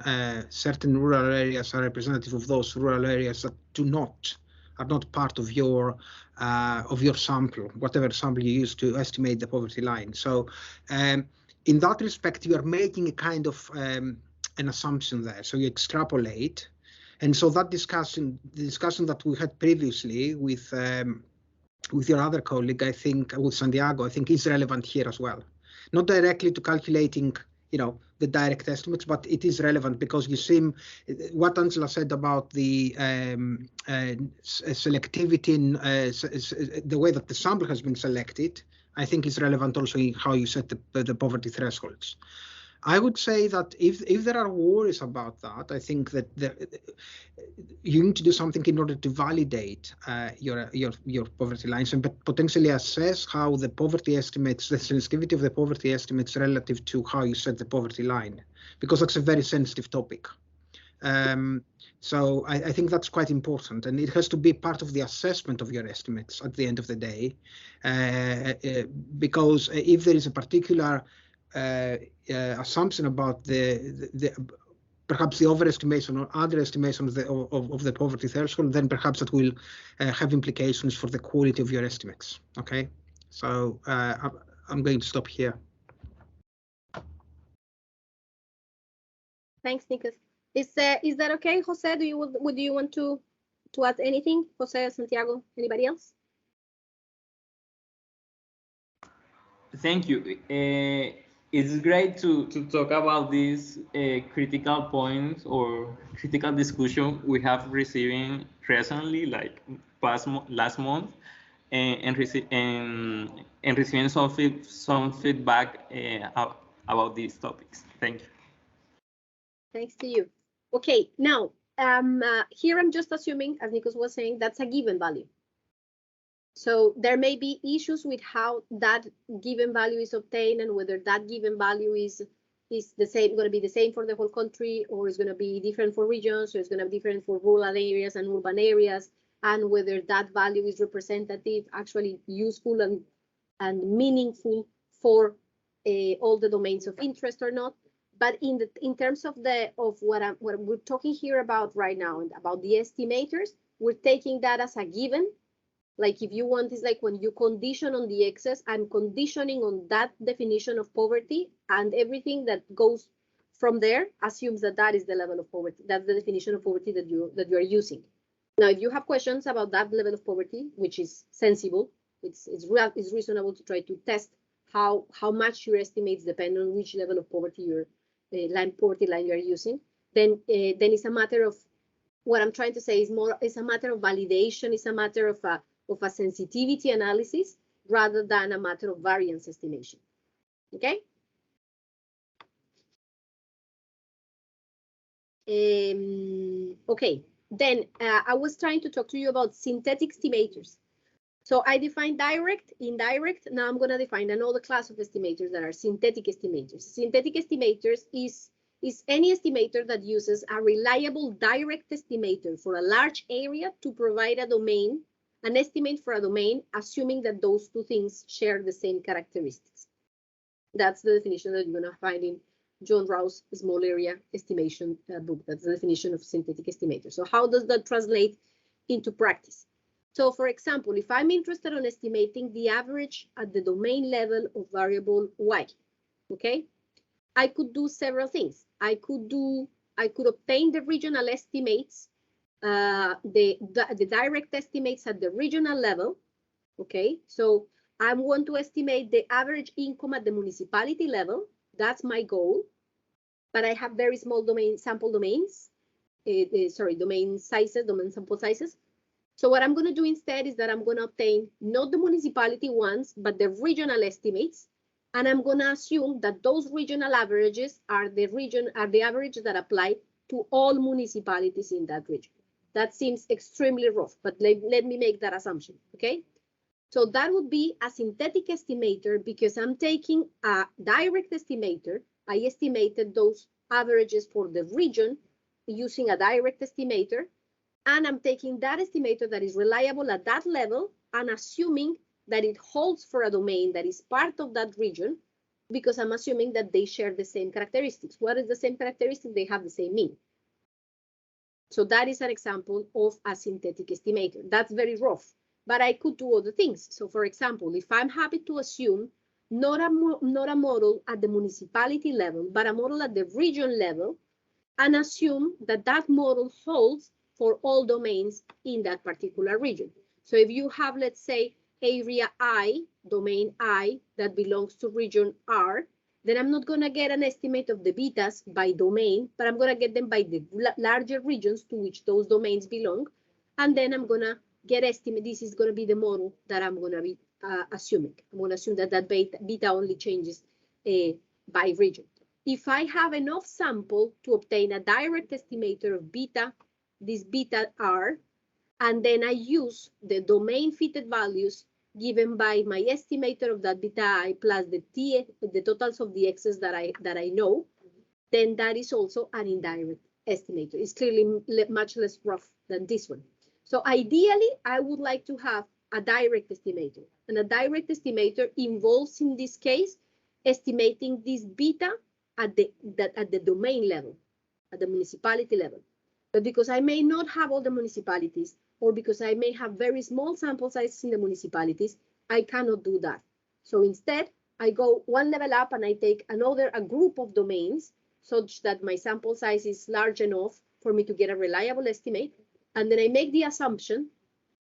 rural areas are representative of those rural areas that are not part of your sample, whatever sample you use to estimate the poverty line. So in that respect, you are making a kind of an assumption there. So you extrapolate. And so that the discussion that we had previously with your other colleague, I think, with Santiago, I think is relevant here as well. Not directly to calculating, you know, the direct estimates, but it is relevant because you seem, what Angela said about the selectivity in the way that the sample has been selected, I think is relevant also in how you set the poverty thresholds. I would say that if there are worries about that, I think that you need to do something in order to validate your poverty lines and potentially assess how the poverty estimates, the sensitivity of the poverty estimates relative to how you set the poverty line, because that's a very sensitive topic. So I think that's quite important, and it has to be part of the assessment of your estimates at the end of the day, because if there is a particular assumption about perhaps the overestimation or underestimation of the poverty threshold, then perhaps that will have implications for the quality of your estimates. Okay, so I'm going to stop here. Thanks, Nikos. Is that okay, Jose? Do you want to add anything? Jose, Santiago, anybody else? Thank you. It's great to talk about these critical points or critical discussion we have receiving recently, like last month, and receiving some feedback about these topics. Thank you. Thanks to you. Okay, now here I'm just assuming, as Nikos was saying, that's a given value. So there may be issues with how that given value is obtained and whether that given value is the same, going to be the same for the whole country, or is going to be different for regions, or it's going to be different for rural areas and urban areas, and whether that value is representative, actually useful and meaningful for all the domains of interest or not. But in terms of what we're talking here about right now, and about the estimators, we're taking that as a given. Like if you want, it's like when you condition on the excess, I'm conditioning on that definition of poverty, and everything that goes from there assumes that that is the level of poverty. That's the definition of poverty that you are using. Now, if you have questions about that level of poverty, which is sensible, it's reasonable to try to test how much your estimates depend on which level of poverty poverty line you're using. Then it's a matter of, what I'm trying to say is it's a matter of validation. It's a matter of a sensitivity analysis rather than a matter of variance estimation. Okay. Okay. Then I was trying to talk to you about synthetic estimators. So I defined direct, indirect. Now I'm going to define another class of estimators that are synthetic estimators. Synthetic estimators is any estimator that uses a reliable direct estimator for a large area to provide an estimate for a domain, assuming that those two things share the same characteristics. That's the definition that you're going to find in John Rouse's small area estimation book. That's the definition of synthetic estimator. So how does that translate into practice? So for example, if I'm interested in estimating the average at the domain level of variable y, okay, I could do several things. I could obtain the regional estimates, the direct estimates at the regional level, okay? So I want to estimate the average income at the municipality level. That's my goal, but I have very small domain sample domains, domain sample sizes. So what I'm going to do instead is that I'm going to obtain not the municipality ones, but the regional estimates. And I'm going to assume that those regional averages are the average that apply to all municipalities in that region. That seems extremely rough, but let me make that assumption, okay? So that would be a synthetic estimator because I'm taking a direct estimator. I estimated those averages for the region using a direct estimator. And I'm taking that estimator that is reliable at that level and assuming that it holds for a domain that is part of that region, because I'm assuming that they share the same characteristics. What is the same characteristic? They have the same mean. So that is an example of a synthetic estimator. That's very rough, but I could do other things. So for example, if I'm happy to assume not a model at the municipality level, but a model at the region level, and assume that that model holds for all domains in that particular region. So if you have, let's say, area I, domain I, that belongs to region R, then I'm not going to get an estimate of the betas by domain, but I'm going to get them by the larger regions to which those domains belong. And then I'm going to get estimate. This is going to be the model that I'm going to be assuming. I'm going to assume that that beta only changes by region. If I have enough sample to obtain a direct estimator of beta, this beta R, and then I use the domain fitted values given by my estimator of that beta I plus the totals of the x's that I know, then that is also an indirect estimator. It's clearly much less rough than this one. So ideally, I would like to have a direct estimator, and a direct estimator involves, in this case, estimating this beta at the domain level, at the municipality level. But because I may not have all the municipalities, or because I may have very small sample sizes in the municipalities, I cannot do that. So instead, I go one level up and I take a group of domains, such that my sample size is large enough for me to get a reliable estimate. And then I make the assumption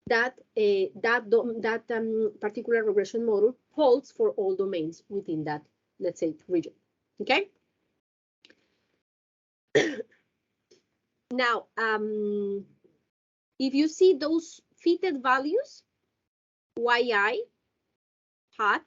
that that particular regression model holds for all domains within that, let's say, region. Okay. Now, if you see those fitted values, yi hat,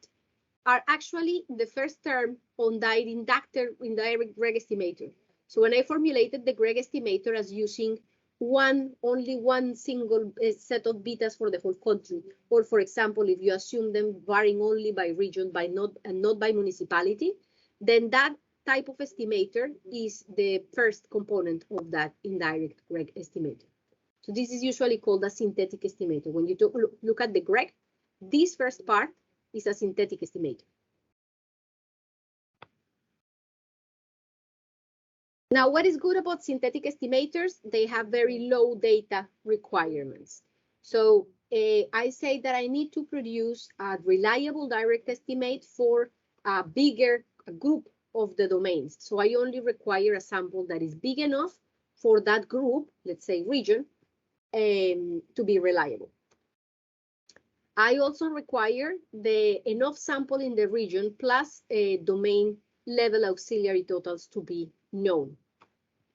are actually the first term on that indirect GREG estimator. So when I formulated the GREG estimator as using only one single set of betas for the whole country, or for example, if you assume them varying only by region, and not by municipality, then that type of estimator is the first component of that indirect GREG estimator. So this is usually called a synthetic estimator. When you look at the GREG, this first part is a synthetic estimator. Now, what is good about synthetic estimators? They have very low data requirements. So I say that I need to produce a reliable direct estimate for a bigger group of the domains. So I only require a sample that is big enough for that group, let's say region, to be reliable. I also require enough sample in the region plus domain level auxiliary totals to be known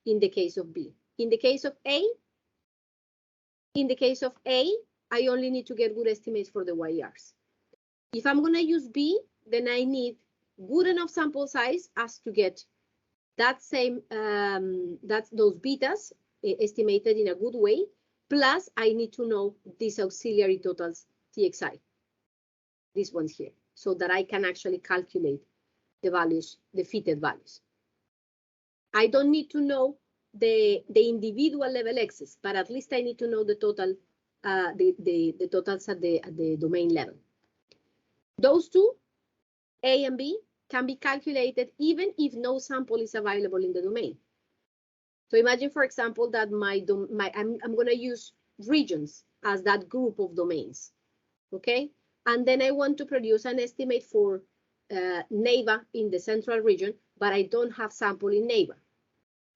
in the case of B. In the case of A, I only need to get good estimates for the YRs. If I'm going to use B, then I need good enough sample size as to get that same, those betas estimated in a good way, plus I need to know these auxiliary totals TXI, these ones here, so that I can actually calculate the values, the fitted values. I don't need to know the individual level X's, but at least I need to know the total, the totals at the domain level. Those two, A and B, can be calculated even if no sample is available in the domain. So imagine, for example, that I'm going to use regions as that group of domains, okay? And then I want to produce an estimate for Neiva in the central region, but I don't have sample in Neiva.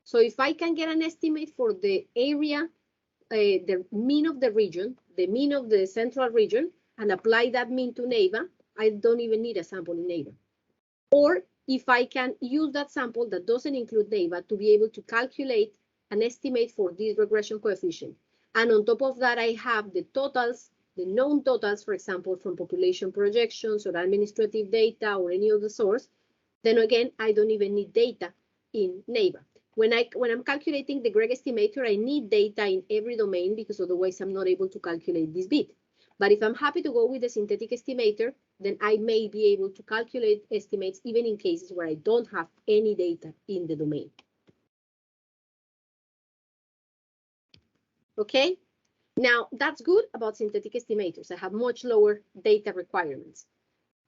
So if I can get an estimate for the area, the mean of the region, the mean of the central region, and apply that mean to Neiva, I don't even need a sample in Neiva. Or if I can use that sample that doesn't include Neiva to be able to calculate an estimate for this regression coefficient. And on top of that, I have the totals, the known totals, for example, from population projections or administrative data or any other source, then again, I don't even need data in Neiva. When I'm calculating the GREG estimator, I need data in every domain because otherwise I'm not able to calculate this bit. But if I'm happy to go with the synthetic estimator, then I may be able to calculate estimates even in cases where I don't have any data in the domain. Okay, now that's good about synthetic estimators. I have much lower data requirements.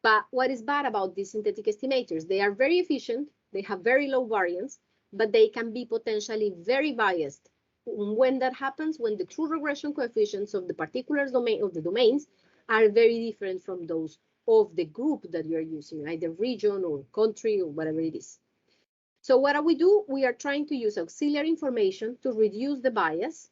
But what is bad about these synthetic estimators? They are very efficient, they have very low variance, but they can be potentially very biased. When that happens, when the true regression coefficients of the particular domain of the domains are very different from those of the group that you are using, either region or country or whatever it is. So what do? We are trying to use auxiliary information to reduce the bias.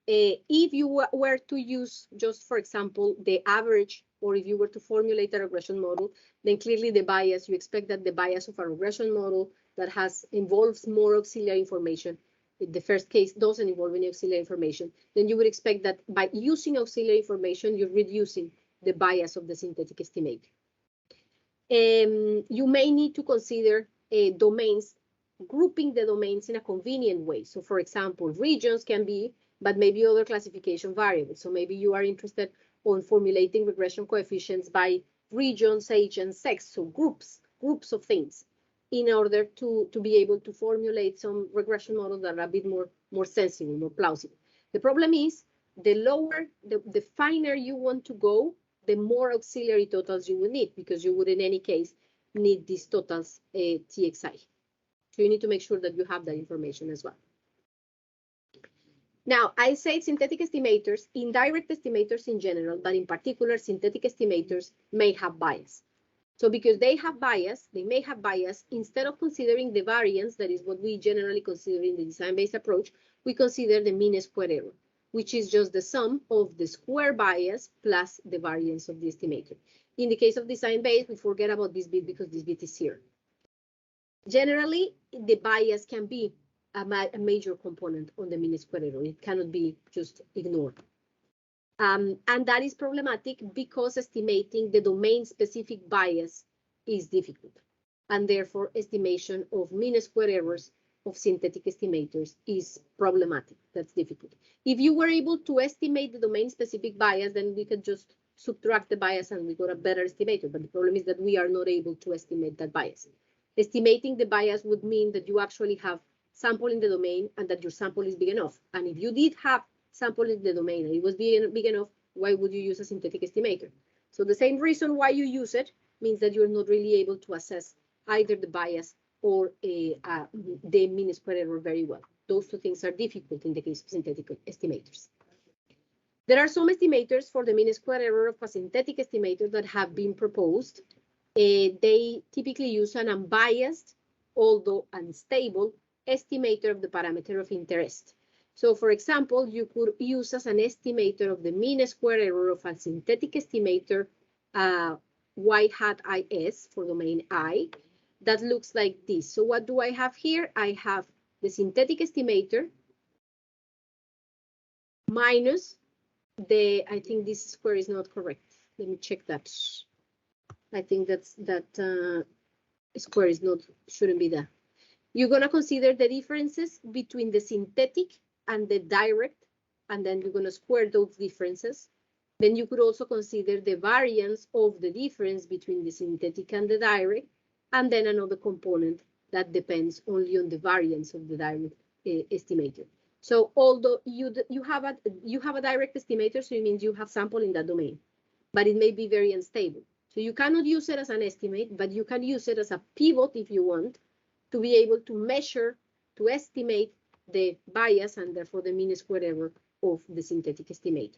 If you were to use just, for example, the average, or if you were to formulate a regression model, then clearly the bias, you expect that the bias of a regression model that involves more auxiliary information, in the first case doesn't involve any auxiliary information, then you would expect that by using auxiliary information, you're reducing the bias of the synthetic estimator. You may need to consider domains, grouping the domains in a convenient way. So for example, regions can be, but maybe other classification variables. So maybe you are interested on formulating regression coefficients by regions, age, and sex, so groups of things, in order to be able to formulate some regression models that are a bit more sensible, more plausible. The problem is the lower, the finer you want to go, the more auxiliary totals you will need, because you would in any case need these totals TXI. So you need to make sure that you have that information as well. Now, I say synthetic estimators, indirect estimators in general, but in particular, synthetic estimators may have bias. So because they have bias, they may have bias, instead of considering the variance, that is what we generally consider in the design-based approach, we consider the mean square error, which is just the sum of the square bias plus the variance of the estimator. In the case of design-based, we forget about this bit because this bit is here. Generally, the bias can be a major component on the mean square error. It cannot be just ignored. And that is problematic because estimating the domain-specific bias is difficult. And therefore, estimation of mean square errors of synthetic estimators is problematic. That's difficult. If you were able to estimate the domain-specific bias, then we could just subtract the bias and we got a better estimator. But the problem is that we are not able to estimate that bias. Estimating the bias would mean that you actually have sample in the domain and that your sample is big enough. And if you did have sample in the domain and it was big enough, why would you use a synthetic estimator? So the same reason why you use it means that you're not really able to assess either the bias or the mean square error very well. Those two things are difficult in the case of synthetic estimators. There are some estimators for the mean square error of a synthetic estimator that have been proposed. They typically use an unbiased, although unstable, estimator of the parameter of interest. So for example, you could use as an estimator of the mean square error of a synthetic estimator y hat is for domain I. That looks like this. So what do I have here? I have the synthetic estimator minus the, I think this square is not correct. Let me check that. I think that square is not, shouldn't be there. You're gonna consider the differences between the synthetic and the direct, and then you're gonna square those differences. Then you could also consider the variance of the difference between the synthetic and the direct, and then another component that depends only on the variance of the direct estimator. So although you have a direct estimator, so it means you have sample in that domain, but it may be very unstable. So you cannot use it as an estimate, but you can use it as a pivot if you want to be able to measure, to estimate the bias and therefore the mean square error of the synthetic estimator.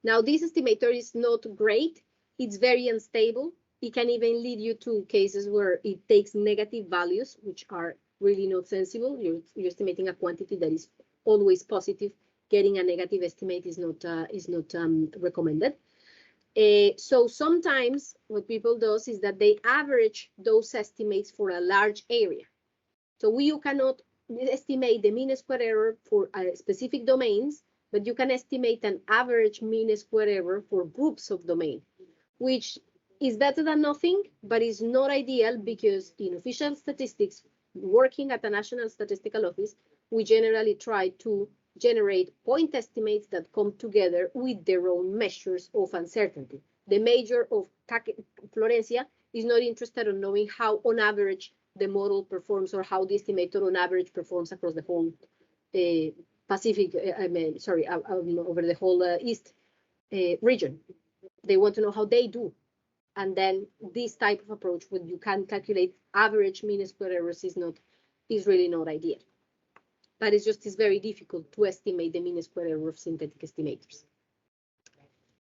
Now this estimator is not great. It's very unstable. It can even lead you to cases where it takes negative values, which are really not sensible. You're estimating a quantity that is always positive. Getting a negative estimate is not recommended. So sometimes what people do is that they average those estimates for a large area. So you cannot estimate the mean square error for specific domains, but you can estimate an average mean square error for groups of domain, which is better than nothing, but is not ideal because in official statistics, working at the National Statistical Office, we generally try to generate point estimates that come together with their own measures of uncertainty. The major of Florencia is not interested in knowing how on average the model performs or how the estimator on average performs across the whole Pacific, over the whole East region. They want to know how they do. And then this type of approach, when you can calculate average mean square errors, is really not ideal. But it's very difficult to estimate the mean square error of synthetic estimators.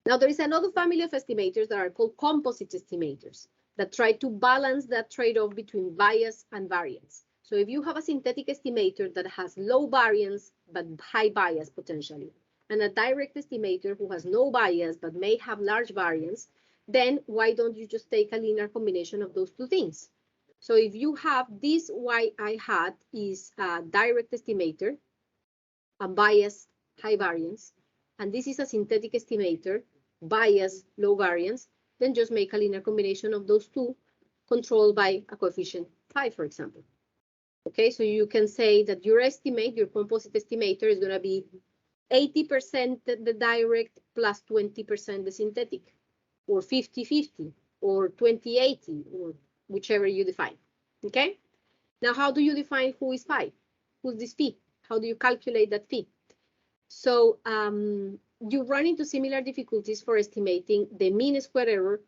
Now there is another family of estimators that are called composite estimators that try to balance that trade-off between bias and variance. So if you have a synthetic estimator that has low variance but high bias potentially, and a direct estimator who has no bias but may have large variance, then why don't you just take a linear combination of those two things? So if you have this y I hat is a direct estimator, a bias, high variance, and this is a synthetic estimator, bias, low variance, then just make a linear combination of those two controlled by a coefficient 5, for example. Okay, so you can say that your estimate, your composite estimator is going to be 80% the direct plus 20% the synthetic, or 50-50, or 20-80, or whichever you define, okay? Now, how do you define who is phi? Who's this phi? How do you calculate that phi? So you run into similar difficulties for estimating the mean square error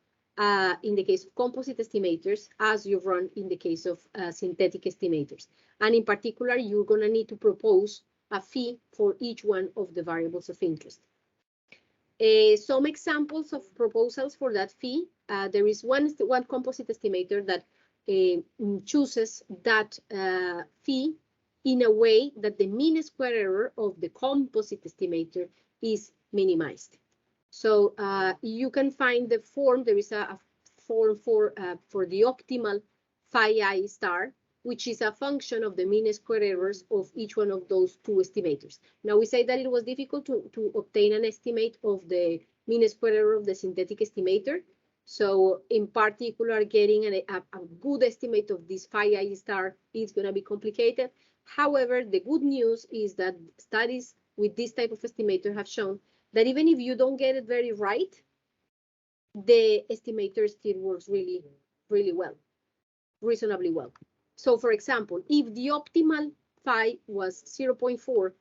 in the case of composite estimators as you run in the case of synthetic estimators. And in particular, you're going to need to propose a phi for each one of the variables of interest. Some examples of proposals for that phi there is one composite estimator that chooses that fee in a way that the mean square error of the composite estimator is minimized. So you can find the form. There is a form for the optimal phi I star, which is a function of the mean square errors of each one of those two estimators. Now, we say that it was difficult to obtain an estimate of the mean square error of the synthetic estimator. So in particular, getting a good estimate of this phi I star is going to be complicated. However, the good news is that studies with this type of estimator have shown that even if you don't get it very right, the estimator still works really, really well, reasonably well. So for example, if the optimal phi was 0.4,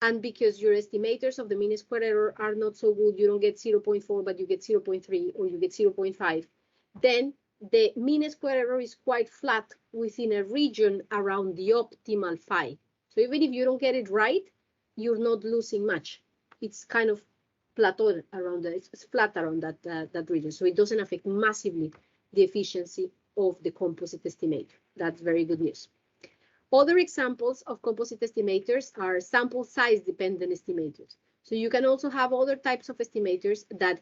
and because your estimators of the mean square error are not so good, you don't get 0.4, but you get 0.3 or you get 0.5, then the mean square error is quite flat within a region around the optimal phi. So even if you don't get it right, you're not losing much. It's kind of plateaued around that, it's flat around that region. So it doesn't affect massively the efficiency of the composite estimator. That's very good news. Other examples of composite estimators are sample size dependent estimators. So you can also have other types of estimators that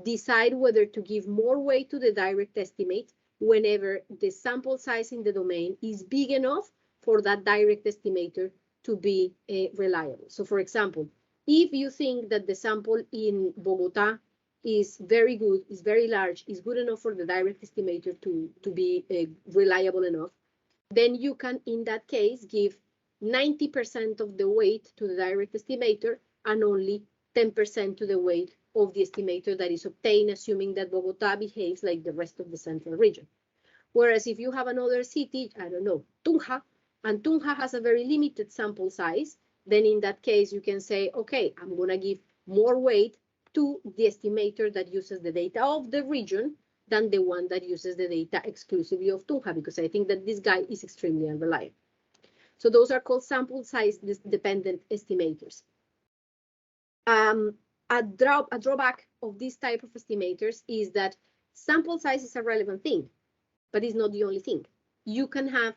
decide whether to give more weight to the direct estimate whenever the sample size in the domain is big enough for that direct estimator to be reliable. So for example, if you think that the sample in Bogota is very good, is very large, is good enough for the direct estimator to be reliable enough, then you can, in that case, give 90% of the weight to the direct estimator and only 10% to the weight of the estimator that is obtained, assuming that Bogota behaves like the rest of the central region. Whereas if you have another city, I don't know, Tunja, and Tunja has a very limited sample size, then in that case, you can say, okay, I'm going to give more weight to the estimator that uses the data of the region than the one that uses the data exclusively of Tunja, because I think that this guy is extremely unreliable. So those are called sample size dependent estimators. A drawback of this type of estimators is that sample size is a relevant thing, but it's not the only thing. You can have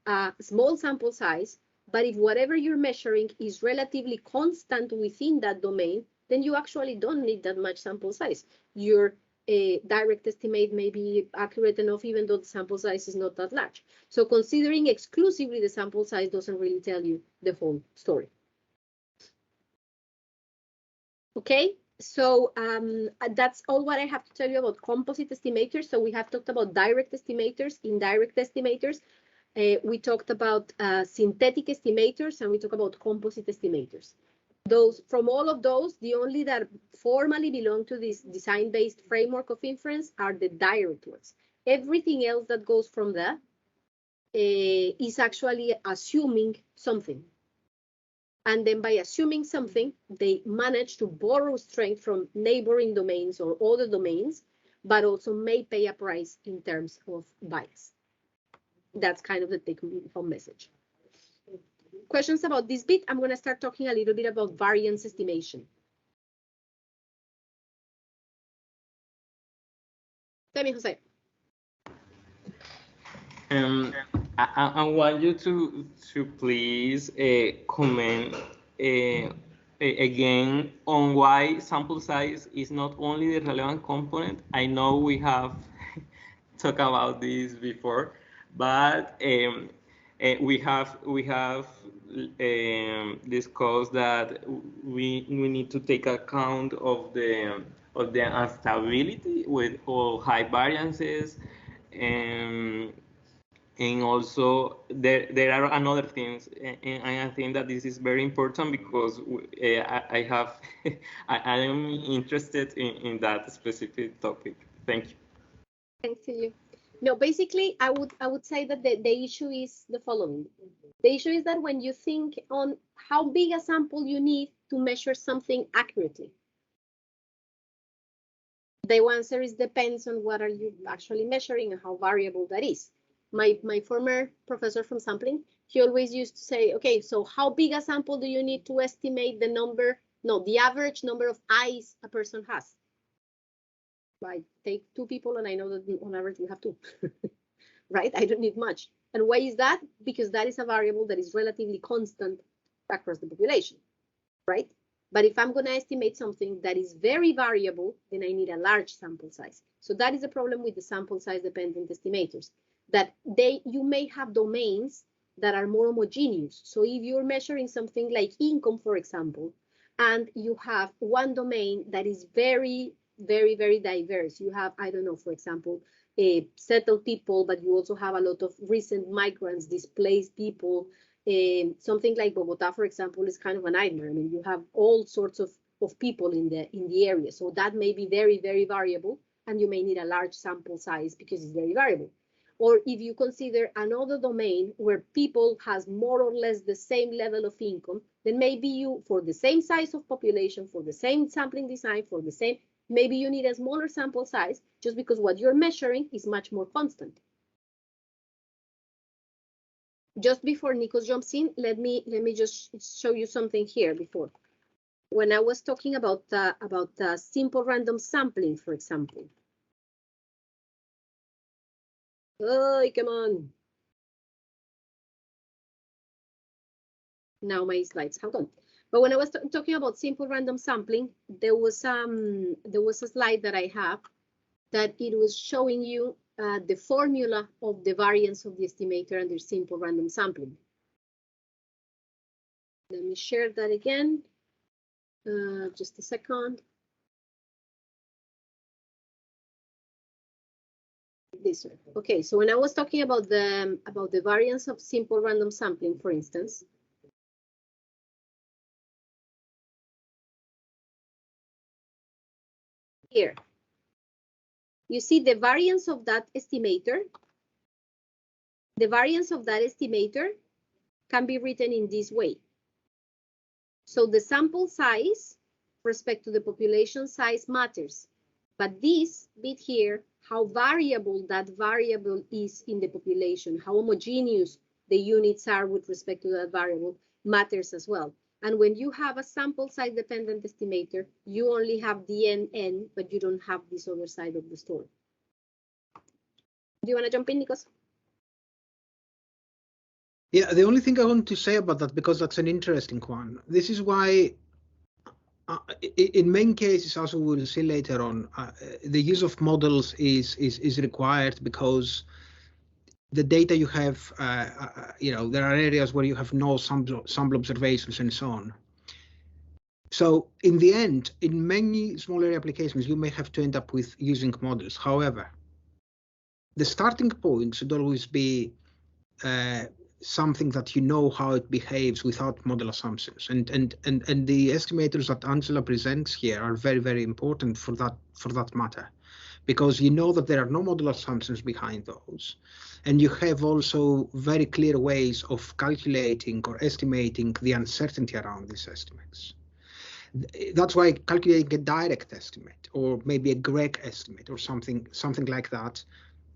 a small sample size, but if whatever you're measuring is relatively constant within that domain, then you actually don't need that much sample size. Your direct estimate may be accurate enough even though the sample size is not that large. So considering exclusively the sample size doesn't really tell you the whole story. Okay, so that's all what I have to tell you about composite estimators. So we have talked about direct estimators, indirect estimators. We talked about synthetic estimators, and we talked about composite estimators. From all of those, the only that formally belong to this design-based framework of inference are the direct ones. Everything else that goes from that is actually assuming something. And then by assuming something, they manage to borrow strength from neighboring domains or other domains, but also may pay a price in terms of bias. That's kind of the take-home message. Questions about this bit? I'm going to start talking a little bit about variance estimation. Tell me, Jose. I want you to please comment again on why sample size is not only the relevant component. I know we have talked about this before, but we have discussed that we need to take account of the instability with all high variances, and also there are another things, and I think that this is very important because I am interested in that specific topic. Thank you. Thanks to you. No, basically, I would say that the issue is the following. The issue is that when you think on how big a sample you need to measure something accurately, the answer is depends on what are you actually measuring and how variable that is. My former professor from sampling, he always used to say, okay, so how big a sample do you need to estimate the average number of eyes a person has? I take 2 people and I know that on average we have 2, right? I don't need much. And why is that? Because that is a variable that is relatively constant across the population, right? But if I'm going to estimate something that is very variable, then I need a large sample size. So that is a problem with the sample size dependent estimators, that you may have domains that are more homogeneous. So if you're measuring something like income, for example, and you have one domain that is very, very, very diverse. You have, I don't know, for example, settled people, but you also have a lot of recent migrants, displaced people. Something like Bogota, for example, is kind of a nightmare. I mean, you have all sorts of people in the area. So that may be very, very variable, and you may need a large sample size because it's very variable. Or if you consider another domain where people has more or less the same level of income, then maybe you, for the same size of population, for the same sampling design, for the same, maybe you need a smaller sample size just because what you're measuring is much more constant. Just before Nikos jumps in, let me just show you something here before. When I was talking about simple random sampling, for example. Oh, come on. Now my slides have gone. But when I was talking about simple random sampling, there was a slide that I have that it was showing you the formula of the variance of the estimator under simple random sampling. Let me share that again. Just a second. This one. Okay, so when I was talking about the variance of simple random sampling, for instance, here, you see the variance of that estimator. The variance of that estimator can be written in this way. So the sample size respect to the population size matters, but this bit here, how variable that variable is in the population, how homogeneous the units are with respect to that variable matters as well. And when you have a sample size dependent estimator, you only have the n, but you don't have this other side of the story. Do you want to jump in, Nikos? Yeah, the only thing I want to say about that, because that's an interesting one, this is why in many cases, as we will see later on, the use of models is required because the data you have, there are areas where you have no sample observations and so on. So in the end, in many small area applications, you may have to end up with using models. However, the starting point should always be something that you know how it behaves without model assumptions, and the estimators that Angela presents here are very, very important for that matter, because you know that there are no model assumptions behind those, and you have also very clear ways of calculating or estimating the uncertainty around these estimates. That's why calculating a direct estimate or maybe a GREG estimate or something like that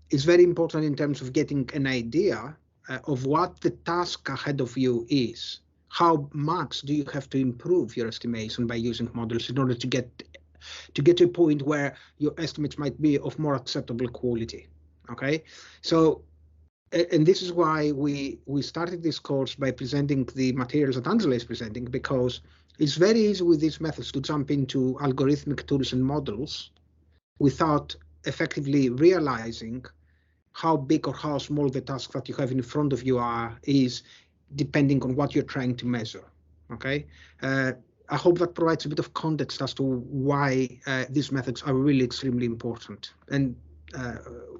is very important in terms of getting an idea of what the task ahead of you is. How much do you have to improve your estimation by using models in order to get to a point where your estimates might be of more acceptable quality? Okay, so and this is why we started this course by presenting the materials that Angela is presenting, because it's very easy with these methods to jump into algorithmic tools and models without effectively realizing how big or how small the task that you have in front of you is, depending on what you're trying to measure. Okay, I hope that provides a bit of context as to why these methods are really extremely important, and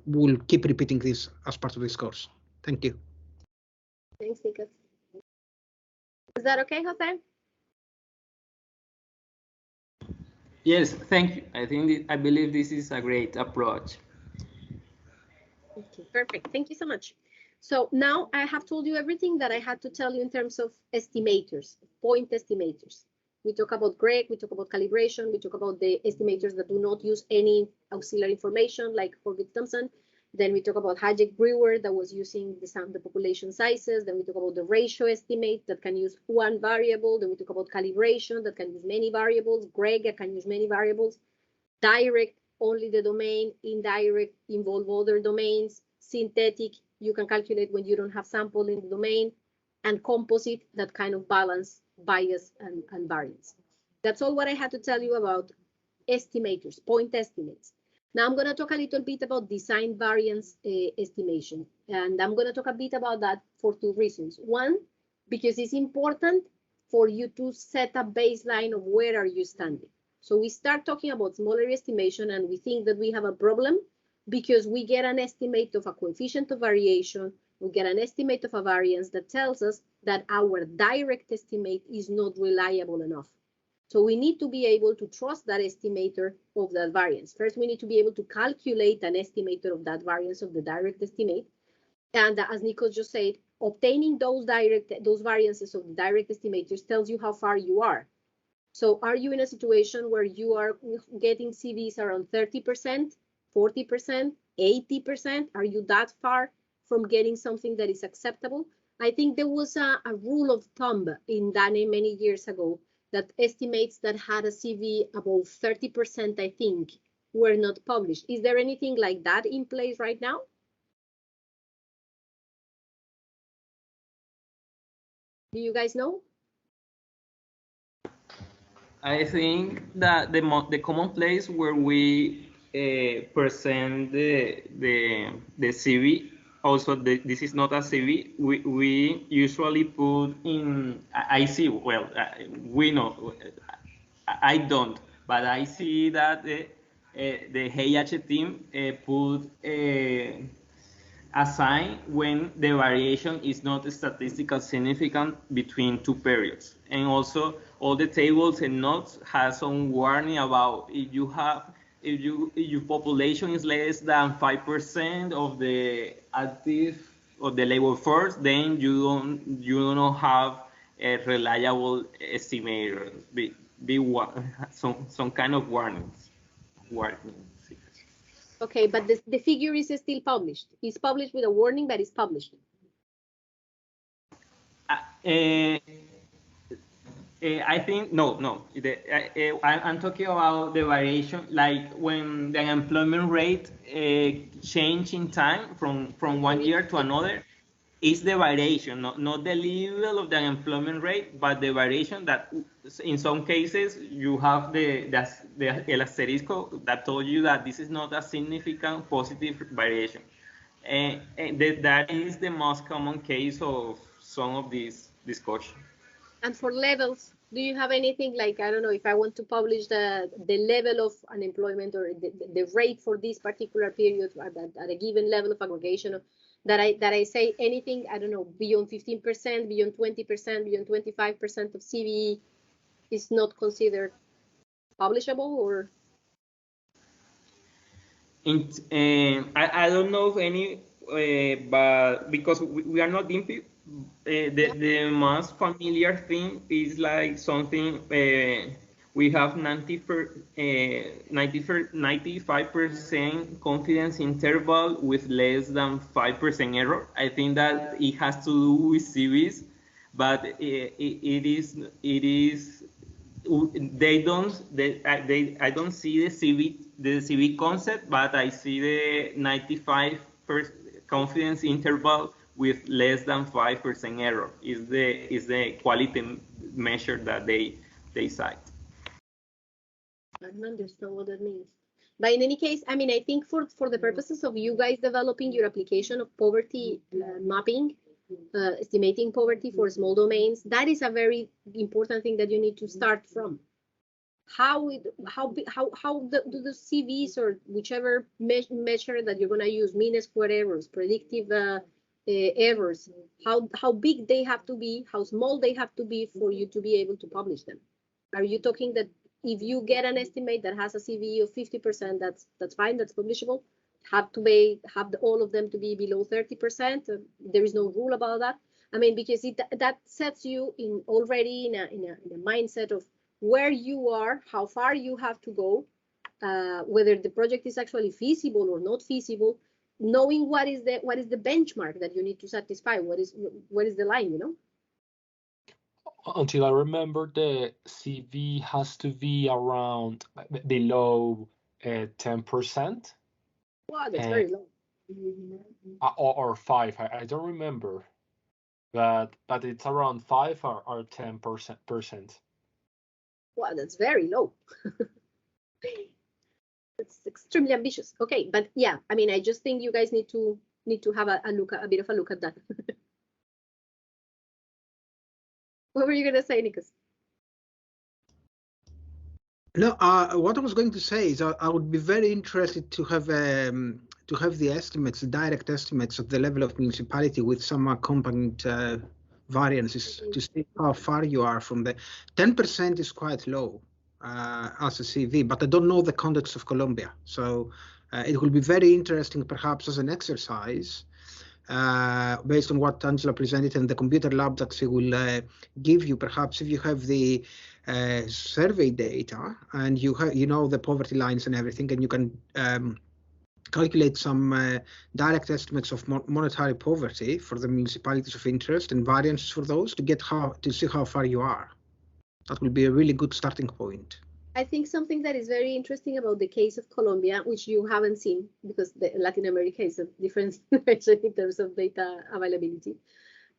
we'll keep repeating this as part of this course. Thank you. Thanks, Nikos. Is that okay, Jose? Yes, thank you. I believe this is a great approach. Okay, perfect. Thank you so much. So now I have told you everything that I had to tell you in terms of estimators, point estimators. We talk about GREG, we talk about calibration, we talk about the estimators that do not use any auxiliary information like Horvitz-Thompson. Then we talk about Hajeck-Brewer that was using the population sizes. Then we talk about the ratio estimate that can use one variable. Then we talk about calibration that can use many variables. GREG that can use many variables. Direct only the domain, indirect involve other domains, synthetic, you can calculate when you don't have sample in the domain, and composite, that kind of balance bias and variance. That's all what I had to tell you about estimators, point estimates. Now I'm going to talk a little bit about design variance estimation, and I'm going to talk a bit about that for two reasons. One, because it's important for you to set a baseline of where are you standing. So we start talking about smaller estimation and we think that we have a problem because we get an estimate of a coefficient of variation, we get an estimate of a variance that tells us that our direct estimate is not reliable enough. So we need to be able to trust that estimator of that variance. First, we need to be able to calculate an estimator of that variance of the direct estimate. And as Nico just said, obtaining those variances of the direct estimators tells you how far you are. So are you in a situation where you are getting CVs around 30%, 40%, 80%? Are you that far from getting something that is acceptable? I think there was a rule of thumb in DANE many years ago that estimates that had a CV above 30%, I think, were not published. Is there anything like that in place right now? Do you guys know? I think that the common place where we present the CV, also this is not a CV, we usually put in, I see, well, we know, I don't, but I see that the HH team put a sign when the variation is not statistically significant between two periods. And also all the tables and notes have some warning about if your population is less than 5% of the active or the labor force, then you don't have a reliable estimator. Some kind of warnings. Okay, but the figure is still published. It's published with a warning, but it's published. I think no. I'm talking about the variation, like when the unemployment rate change in time from one year to another. Is the variation, not the level of the unemployment rate, but the variation that in some cases you have the el asterisco that told you that this is not a significant positive variation. And that is the most common case of some of these discussions. And for levels, do you have anything like, I don't know, if I want to publish the level of unemployment or the rate for this particular period at a given level of aggregation, that I say anything, I don't know, beyond 15%, beyond 20%, beyond 25% of CVE is not considered publishable, or? I don't know of any, but because we are not DIMPI, the most familiar thing is like something we have 95% confidence interval with less than 5% error. I think that it has to do with CVs, but it is I don't see the CV concept, but I see the 95% confidence interval with less than 5% error is the quality measure that they cite. I don't understand what that means. But in any case, I mean, I think for the purposes of you guys developing your application of poverty mapping, estimating poverty for small domains, that is a very important thing that you need to start from. How do the CVs or whichever measure that you're going to use, mean square errors, predictive errors, how big they have to be, how small they have to be for you to be able to publish them? Are you talking that if you get an estimate that has a CVE of 50%, that's fine, that's publishable? Have all of them to be below 30%? There is no rule about that. I mean, because that sets you already in a mindset of where you are, how far you have to go, whether the project is actually feasible or not feasible, knowing what is the benchmark that you need to satisfy, what is the line, you know? Until I remember, the CV has to be around below 10%. Wow, that's very low. Or 5. I don't remember, but it's around 5 or 10%. Wow, that's very low. It's extremely ambitious. Okay, but yeah, I mean, I just think you guys need to have a bit of a look at that. What were you gonna say, Nikas? No, what I was going to say is I would be very interested to have the estimates, the direct estimates at the level of municipality with some accompanying variances to see how far you are from the 10% is quite low as a CV, but I don't know the context of Colombia. So it will be very interesting, perhaps as an exercise, based on what Angela presented and the computer lab that she will give you, perhaps if you have the survey data and you know the poverty lines and everything, and you can calculate some direct estimates of monetary poverty for the municipalities of interest and variances for those to see how far you are. That will be a really good starting point. I think something that is very interesting about the case of Colombia, which you haven't seen because Latin America is a different situation in terms of data availability,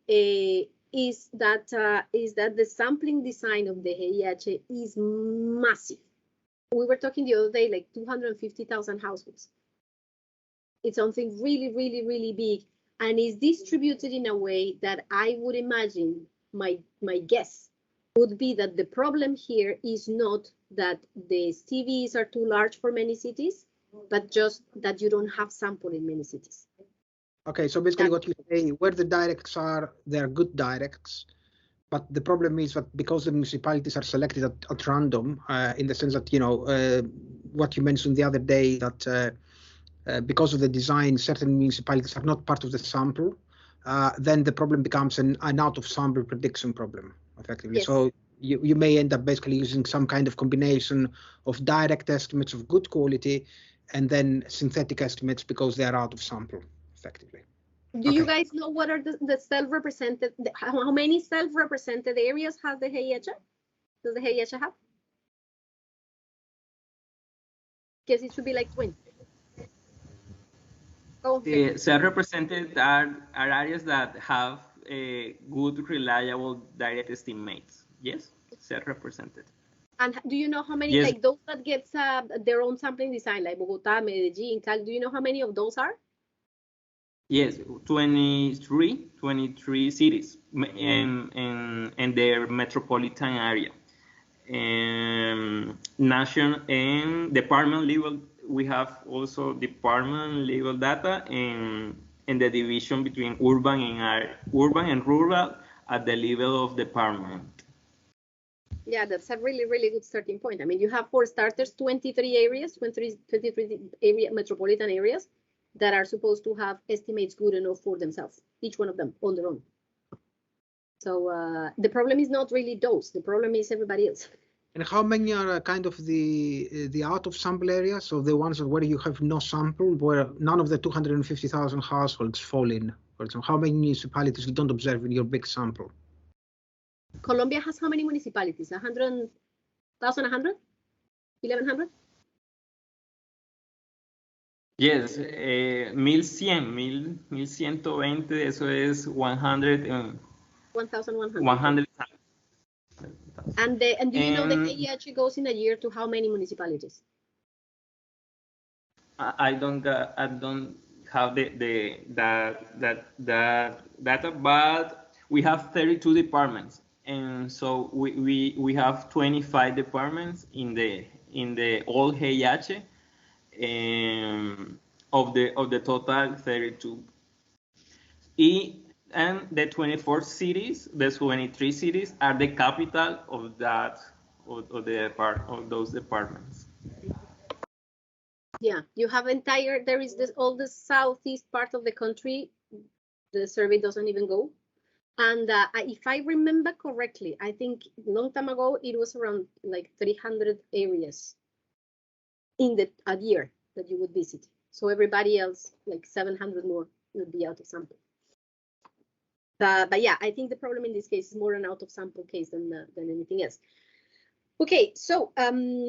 is that the sampling design of the HIH is massive. We were talking the other day, like 250,000 households. It's something really, really, really big, and is distributed in a way that I would imagine, my guess would be that the problem here is not that the CVs are too large for many cities, but just that you don't have sample in many cities. Okay, so basically what you say, where the directs are, they're good directs, but the problem is that because the municipalities are selected at random, in the sense that, you know, what you mentioned the other day, that because of the design, certain municipalities are not part of the sample, then the problem becomes an out of sample prediction problem, effectively. Yes. So you may end up basically using some kind of combination of direct estimates of good quality and then synthetic estimates because they are out of sample, effectively. Do you guys know what are the self-represented, how many self-represented areas has the HIH? Does the HIH have? Guess it should be like 20. Self-represented are areas that have a good, reliable direct estimates. Yes, self-represented. And do you know how many, yes, like those that get their own sampling design, like Bogota, Medellin, Cali, do you know how many of those are? Yes, 23 cities in their metropolitan area. National and department level, we have also department level data and the division between urban and rural at the level of department. Yeah, that's a really, really good starting point. I mean, you have, for starters, 23 areas, 23 metropolitan areas that are supposed to have estimates good enough for themselves, each one of them on their own. So the problem is not really those, the problem is everybody else. And how many are kind of the out of sample areas, so the ones where you have no sample, where none of the 250,000 households fall in? For example, how many municipalities you don't observe in your big sample? Colombia has how many municipalities? 100,000, 100? 1,100? Yes, 1,120, eso es 100. 1,100. And do you know the HIH goes in a year to how many municipalities? I don't have the data, but we have 32 departments, and so we have 25 departments in the all HIH. Of the total 32, and the 24 cities, the 23 cities are the capital of those departments. Yeah, you have there is all the southeast part of the country, the survey doesn't even go. And if I remember correctly, I think a long time ago, it was around like 300 areas in a year that you would visit. So everybody else, like 700 more, would be out of sample. But yeah, I think the problem in this case is more an out of sample case than anything else. Okay, so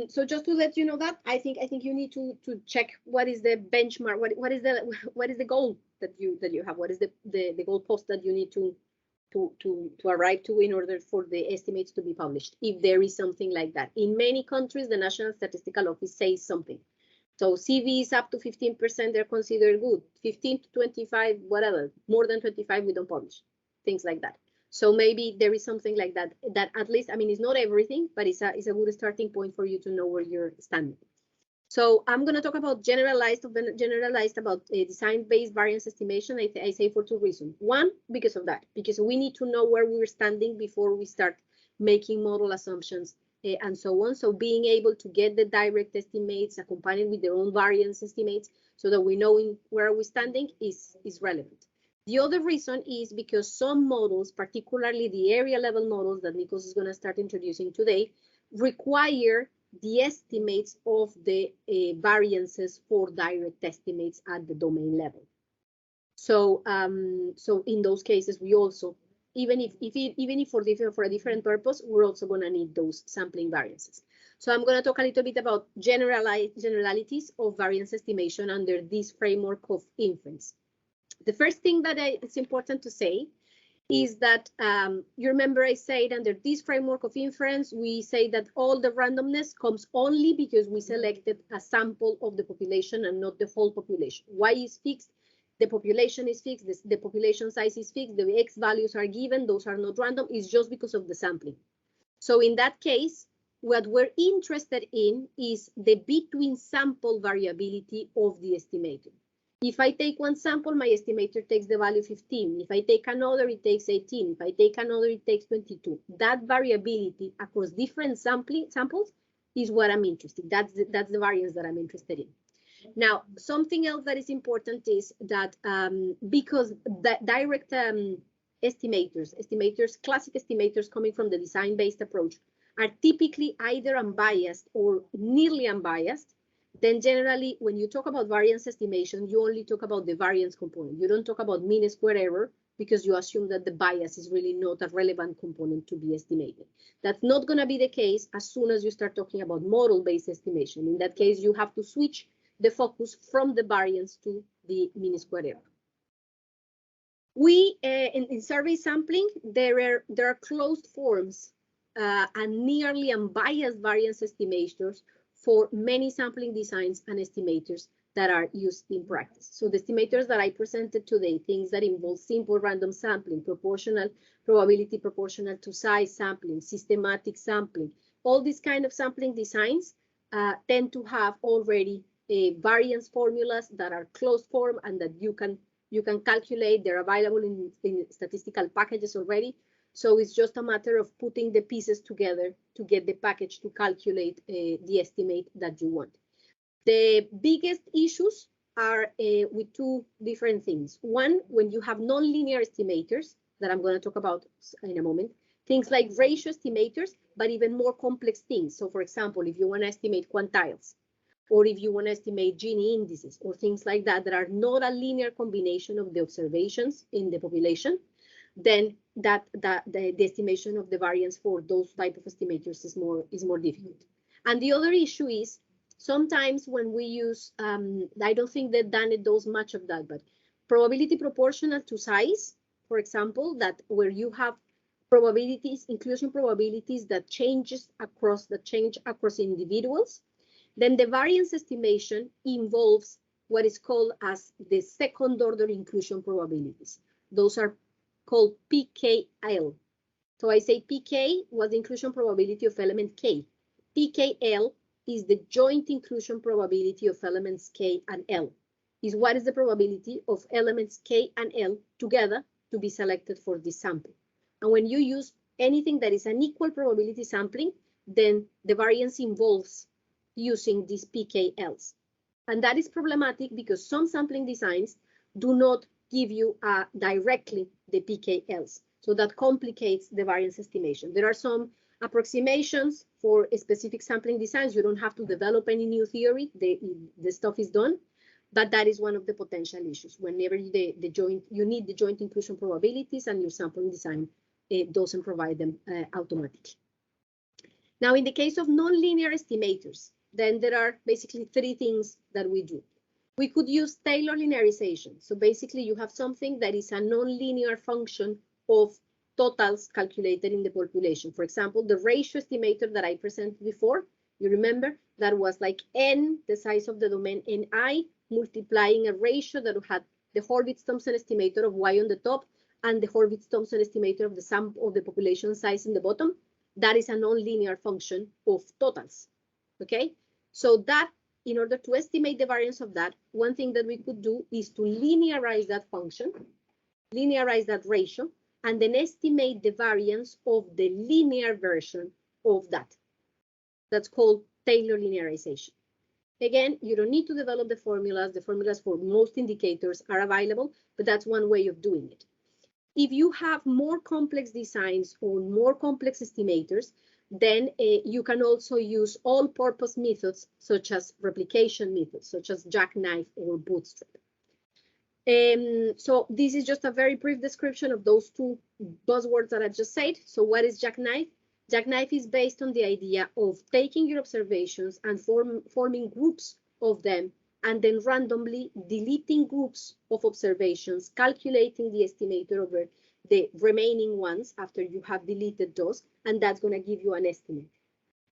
so just to let you know that I think you need to check what is the benchmark, what is the goal that you have, what is the goal post that you need to arrive to in order for the estimates to be published, if there is something like that. In many countries, the National Statistical Office says something. So CVs up to 15%, they're considered good. 15 to 25, whatever. More than 25, we don't publish. Things like that. So maybe there is something like that, that at least, I mean, it's not everything, but it's a good starting point for you to know where you're standing. So I'm going to talk about generalized about design-based variance estimation. I say for two reasons. One, because of that, because we need to know where we're standing before we start making model assumptions and so on. So being able to get the direct estimates accompanied with their own variance estimates so that we know where we're standing is relevant. The other reason is because some models, particularly the area level models that Nikos is going to start introducing today, require the estimates of the variances for direct estimates at the domain level. So, so in those cases, we also, even if for a different purpose, we're also going to need those sampling variances. So I'm going to talk a little bit about generalities of variance estimation under this framework of inference. The first thing that it's important to say is that you remember I said under this framework of inference, we say that all the randomness comes only because we selected a sample of the population and not the whole population. Y is fixed, the population is fixed, the population size is fixed, the X values are given, those are not random, it's just because of the sampling. So in that case, what we're interested in is the between sample variability of the estimator. If I take one sample, my estimator takes the value 15. If I take another, it takes 18. If I take another, it takes 22. That variability across different samples is what I'm interested in. That's the variance that I'm interested in. Now, something else that is important is that because the direct estimators, classic estimators coming from the design-based approach are typically either unbiased or nearly unbiased, then generally, when you talk about variance estimation, you only talk about the variance component. You don't talk about mean square error because you assume that the bias is really not a relevant component to be estimated. That's not going to be the case as soon as you start talking about model-based estimation. In that case, you have to switch the focus from the variance to the mean square error. We, in survey sampling, there are closed forms and nearly unbiased variance estimators for many sampling designs and estimators that are used in practice. So the estimators that I presented today, things that involve simple random sampling, proportional probability proportional to size sampling, systematic sampling, all these kind of sampling designs tend to have already variance formulas that are closed form and that you can calculate. They're available in statistical packages already. So it's just a matter of putting the pieces together to get the package to calculate the estimate that you want. The biggest issues are with two different things. One, when you have nonlinear estimators that I'm going to talk about in a moment, things like ratio estimators, but even more complex things. So for example, if you want to estimate quantiles, or if you want to estimate Gini indices or things like that, that are not a linear combination of the observations in the population, then the estimation of the variance for those type of estimators is more difficult. And the other issue is sometimes when we use, I don't think that Dane does much of that, but probability proportional to size, for example, that where you have probabilities, inclusion probabilities that change across individuals, then the variance estimation involves what is called as the second order inclusion probabilities. Those are called PKL. So I say PK was the inclusion probability of element K. PKL is the joint inclusion probability of elements K and L. Is what is the probability of elements K and L together to be selected for this sample. And when you use anything that is an equal probability sampling, then the variance involves using these PKLs. And that is problematic because some sampling designs do not give you directly the PKLs. So that complicates the variance estimation. There are some approximations for specific sampling designs. You don't have to develop any new theory. The stuff is done. But that is one of the potential issues. Whenever you need the joint inclusion probabilities and your sampling design doesn't provide them automatically. Now, in the case of nonlinear estimators, then there are basically three things that we do. We could use Taylor linearization. So basically, you have something that is a nonlinear function of totals calculated in the population. For example, the ratio estimator that I presented before, you remember that was like n, the size of the domain ni, multiplying a ratio that had the Horvitz-Thompson estimator of y on the top and the Horvitz-Thompson estimator of the sum of the population size in the bottom. That is a nonlinear function of totals, okay? So that, in order to estimate the variance of that, one thing that we could do is to linearize that function, linearize that ratio, and then estimate the variance of the linear version of that. That's called Taylor linearization. Again, you don't need to develop the formulas. The formulas for most indicators are available, but that's one way of doing it. If you have more complex designs or more complex estimators, then you can also use all-purpose methods, such as replication methods, such as jackknife or bootstrap. So this is just a very brief description of those two buzzwords that I just said. So what is jackknife? Jackknife is based on the idea of taking your observations and forming groups of them, and then randomly deleting groups of observations, calculating the estimator over the remaining ones after you have deleted those, and that's going to give you an estimate.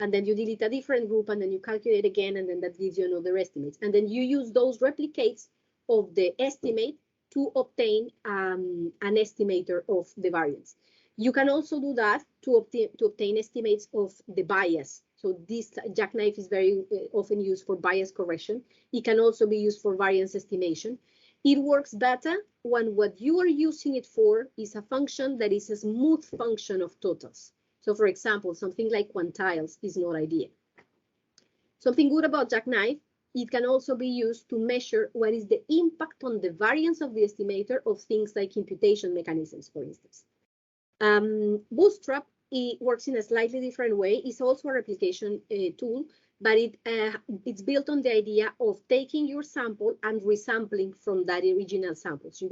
And then you delete a different group, and then you calculate again, and then that gives you another estimate. And then you use those replicates of the estimate to obtain an estimator of the variance. You can also do that to obtain estimates of the bias. So this jackknife is very often used for bias correction. It can also be used for variance estimation. It works better when what you are using it for is a function that is a smooth function of totals. So for example, something like quantiles is not ideal. Something good about jackknife, it can also be used to measure what is the impact on the variance of the estimator of things like imputation mechanisms, for instance. Bootstrap, it works in a slightly different way. It's also a replication tool, but it's built on the idea of taking your sample and resampling from that original sample. So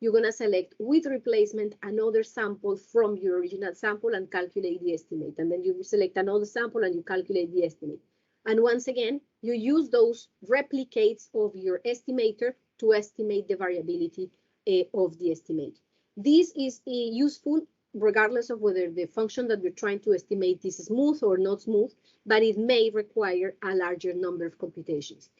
you're gonna select with replacement another sample from your original sample and calculate the estimate. And then you select another sample and you calculate the estimate. And once again, you use those replicates of your estimator to estimate the variability of the estimate. This is useful regardless of whether the function that we're trying to estimate is smooth or not smooth, but it may require a larger number of computations.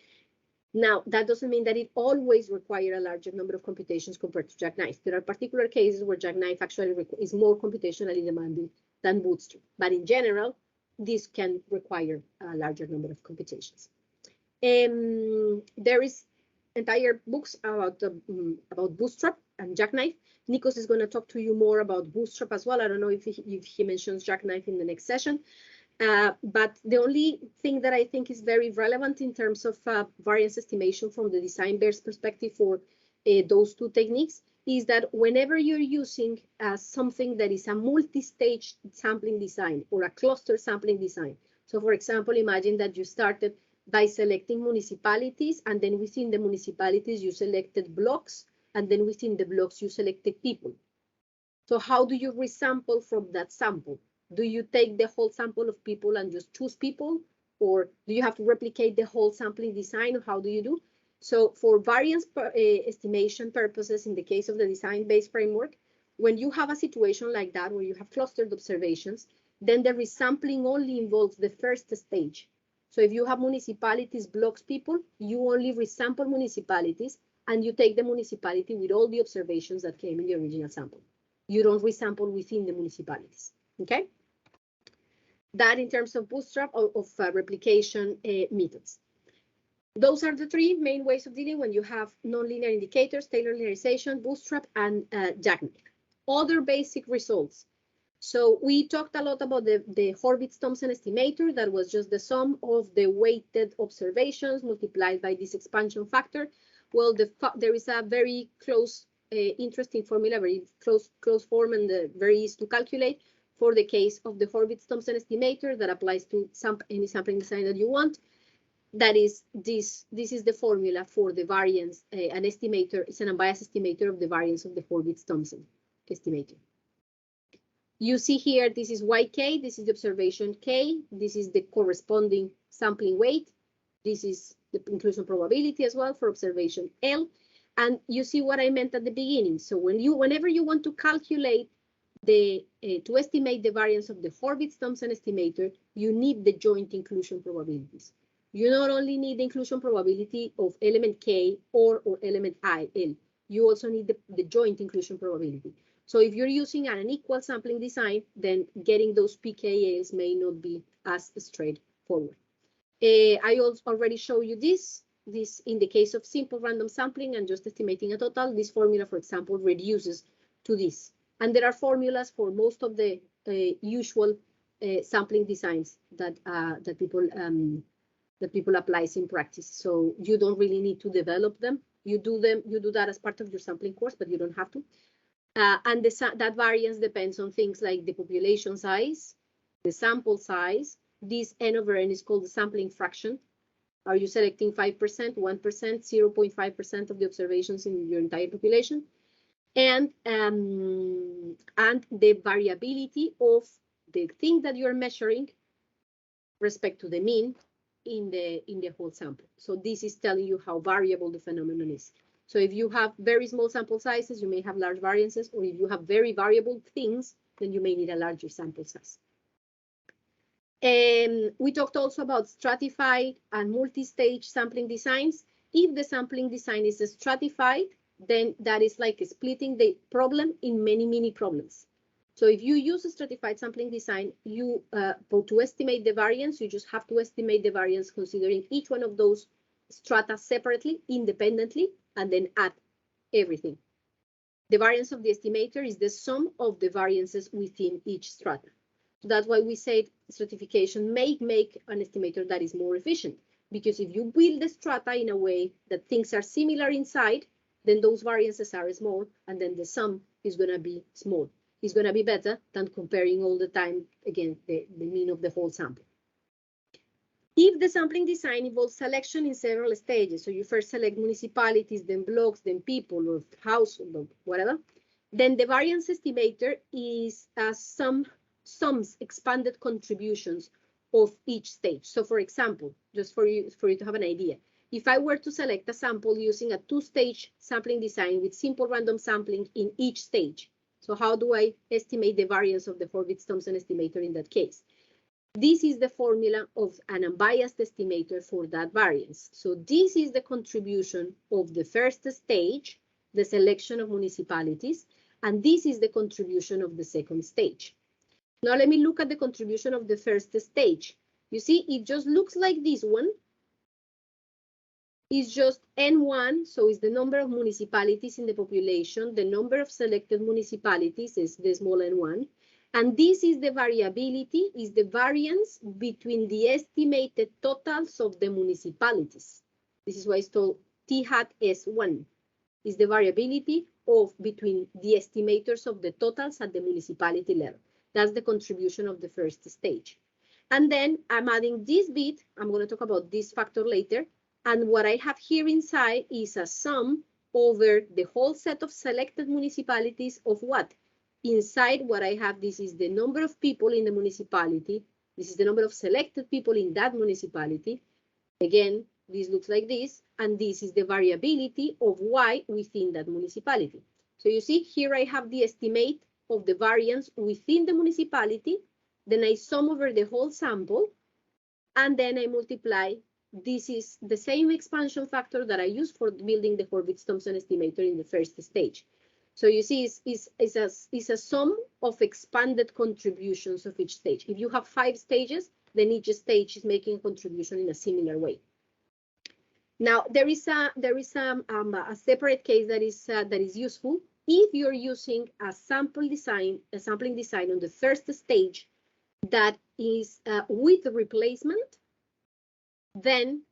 Now, that doesn't mean that it always requires a larger number of computations compared to jackknife. There are particular cases where jackknife actually is more computationally demanding than Bootstrap, but in general, this can require a larger number of computations. There is entire books about Bootstrap and jackknife. Nikos is going to talk to you more about Bootstrap as well. I don't know if he mentions jackknife in the next session. But the only thing that I think is very relevant in terms of variance estimation from the design-based perspective for those two techniques is that whenever you're using something that is a multi-stage sampling design or a cluster sampling design. So for example, imagine that you started by selecting municipalities, and then within the municipalities, you selected blocks, and then within the blocks, you selected people. So how do you resample from that sample? Do you take the whole sample of people and just choose people? Or do you have to replicate the whole sampling design? How do you do? So for variance estimation purposes, in the case of the design-based framework, when you have a situation like that, where you have clustered observations, then the resampling only involves the first stage. So if you have municipalities, blocks, people, you only resample municipalities, and you take the municipality with all the observations that came in the original sample. You don't resample within the municipalities, okay? That in terms of Bootstrap of replication methods. Those are the three main ways of dealing when you have nonlinear indicators: Taylor linearization, Bootstrap, and jackknife. Other basic results. So we talked a lot about the Horvitz-Thompson estimator. That was just the sum of the weighted observations multiplied by this expansion factor. Well, there is a very close, interesting formula, very close form, and very easy to calculate for the case of the Horvitz-Thompson estimator that applies to any sampling design that you want. That is, this is the formula for the variance. An estimator is an unbiased estimator of the variance of the Horvitz-Thompson estimator. You see here, this is YK, this is the observation K, this is the corresponding sampling weight, this is the inclusion probability as well for observation L, and you see what I meant at the beginning. So whenever you want to calculate to estimate the variance of the Hurwitz-Thompson estimator, you need the joint inclusion probabilities. You not only need the inclusion probability of element K or element I, L, you also need the joint inclusion probability. So if you're using an unequal sampling design, then getting those pKals may not be as straightforward. I also already showed you this in the case of simple random sampling and just estimating a total, this formula, for example, reduces to this. And there are formulas for most of the usual sampling designs that people applies in practice. So you don't really need to develop them. You do that as part of your sampling course, but you don't have to. And that variance depends on things like the population size, the sample size. This N over N is called the sampling fraction. Are you selecting 5%, 1%, 0.5% of the observations in your entire population? And the variability of the thing that you're measuring respect to the mean in the whole sample. So this is telling you how variable the phenomenon is. So if you have very small sample sizes, you may have large variances, or if you have very variable things, then you may need a larger sample size. We talked also about stratified and multi-stage sampling designs. If the sampling design is stratified, then that is like splitting the problem in many mini problems. So if you use a stratified sampling design, to estimate the variance, you just have to estimate the variance considering each one of those strata separately, independently, and then add everything. The variance of the estimator is the sum of the variances within each strata. So that's why we said stratification may make an estimator that is more efficient, because if you build the strata in a way that things are similar inside, then those variances are small, and then the sum is going to be small. It's going to be better than comparing all the time, again, the mean of the whole sample. If the sampling design involves selection in several stages, so you first select municipalities, then blocks, then people, or household, or whatever, then the variance estimator is sums expanded contributions of each stage. So for example, just for you to have an idea, if I were to select a sample using a two-stage sampling design with simple random sampling in each stage, so how do I estimate the variance of the Hurwitz-Thompson estimator in that case? This is the formula of an unbiased estimator for that variance. So this is the contribution of the first stage, the selection of municipalities, and this is the contribution of the second stage. Now let me look at the contribution of the first stage. You see, it just looks like this one. It's just N1, so it's the number of municipalities in the population. The number of selected municipalities is the small n1. And this is the variability, is the variance between the estimated totals of the municipalities. This is why it's called T hat S1, is the variability between the estimators of the totals at the municipality level. That's the contribution of the first stage. And then I'm adding this bit, I'm going to talk about this factor later, and what I have here inside is a sum over the whole set of selected municipalities of what? Inside what I have, this is the number of people in the municipality. This is the number of selected people in that municipality. Again, this looks like this, and this is the variability of Y within that municipality. So you see, here I have the estimate of the variance within the municipality, then I sum over the whole sample, and then I multiply. This is the same expansion factor that I used for building the Hurwitz-Thompson estimator in the first stage. So you see, it's a sum of expanded contributions of each stage. If you have 5 stages, then each stage is making a contribution in a similar way. Now, there is a separate case that is useful. If you're using a sampling design on the first stage that is with replacement, then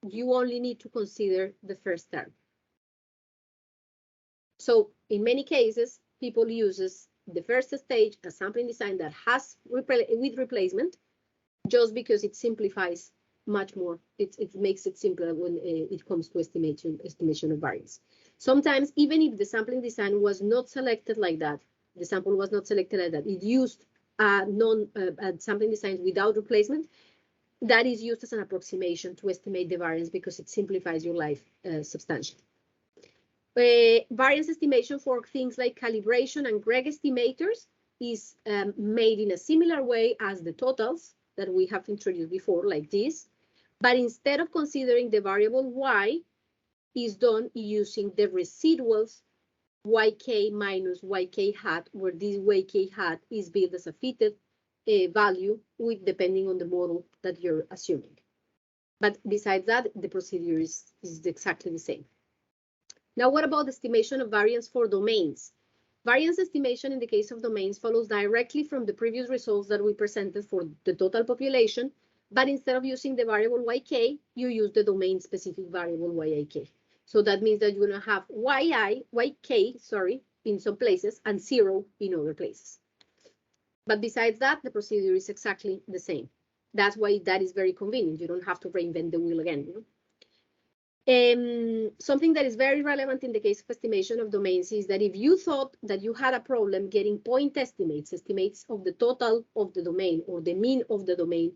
you only need to consider the first term. So in many cases, people uses the first stage, a sampling design that has with replacement, just because it simplifies much more. It makes it simpler when it comes to estimation of variance. Sometimes, even if the sampling design was not selected like that, the sample was not selected like that. It used sampling design without replacement. That is used as an approximation to estimate the variance because it simplifies your life substantially. Variance estimation for things like calibration and GREG estimators is made in a similar way as the totals that we have introduced before, like this. But instead of considering the variable y, is done using the residuals yk minus yk hat, where this yk hat is built as a fitted value with depending on the model that you're assuming. But besides that, the procedure is exactly the same. Now, what about the estimation of variance for domains? Variance estimation in the case of domains follows directly from the previous results that we presented for the total population, but instead of using the variable yk, you use the domain-specific variable yik. So that means that you're going to have yk, in some places and 0 in other places. But besides that, the procedure is exactly the same. That's why that is very convenient. You don't have to reinvent the wheel again. Something that is very relevant in the case of estimation of domains is that if you thought that you had a problem getting point estimates of the total of the domain or the mean of the domain,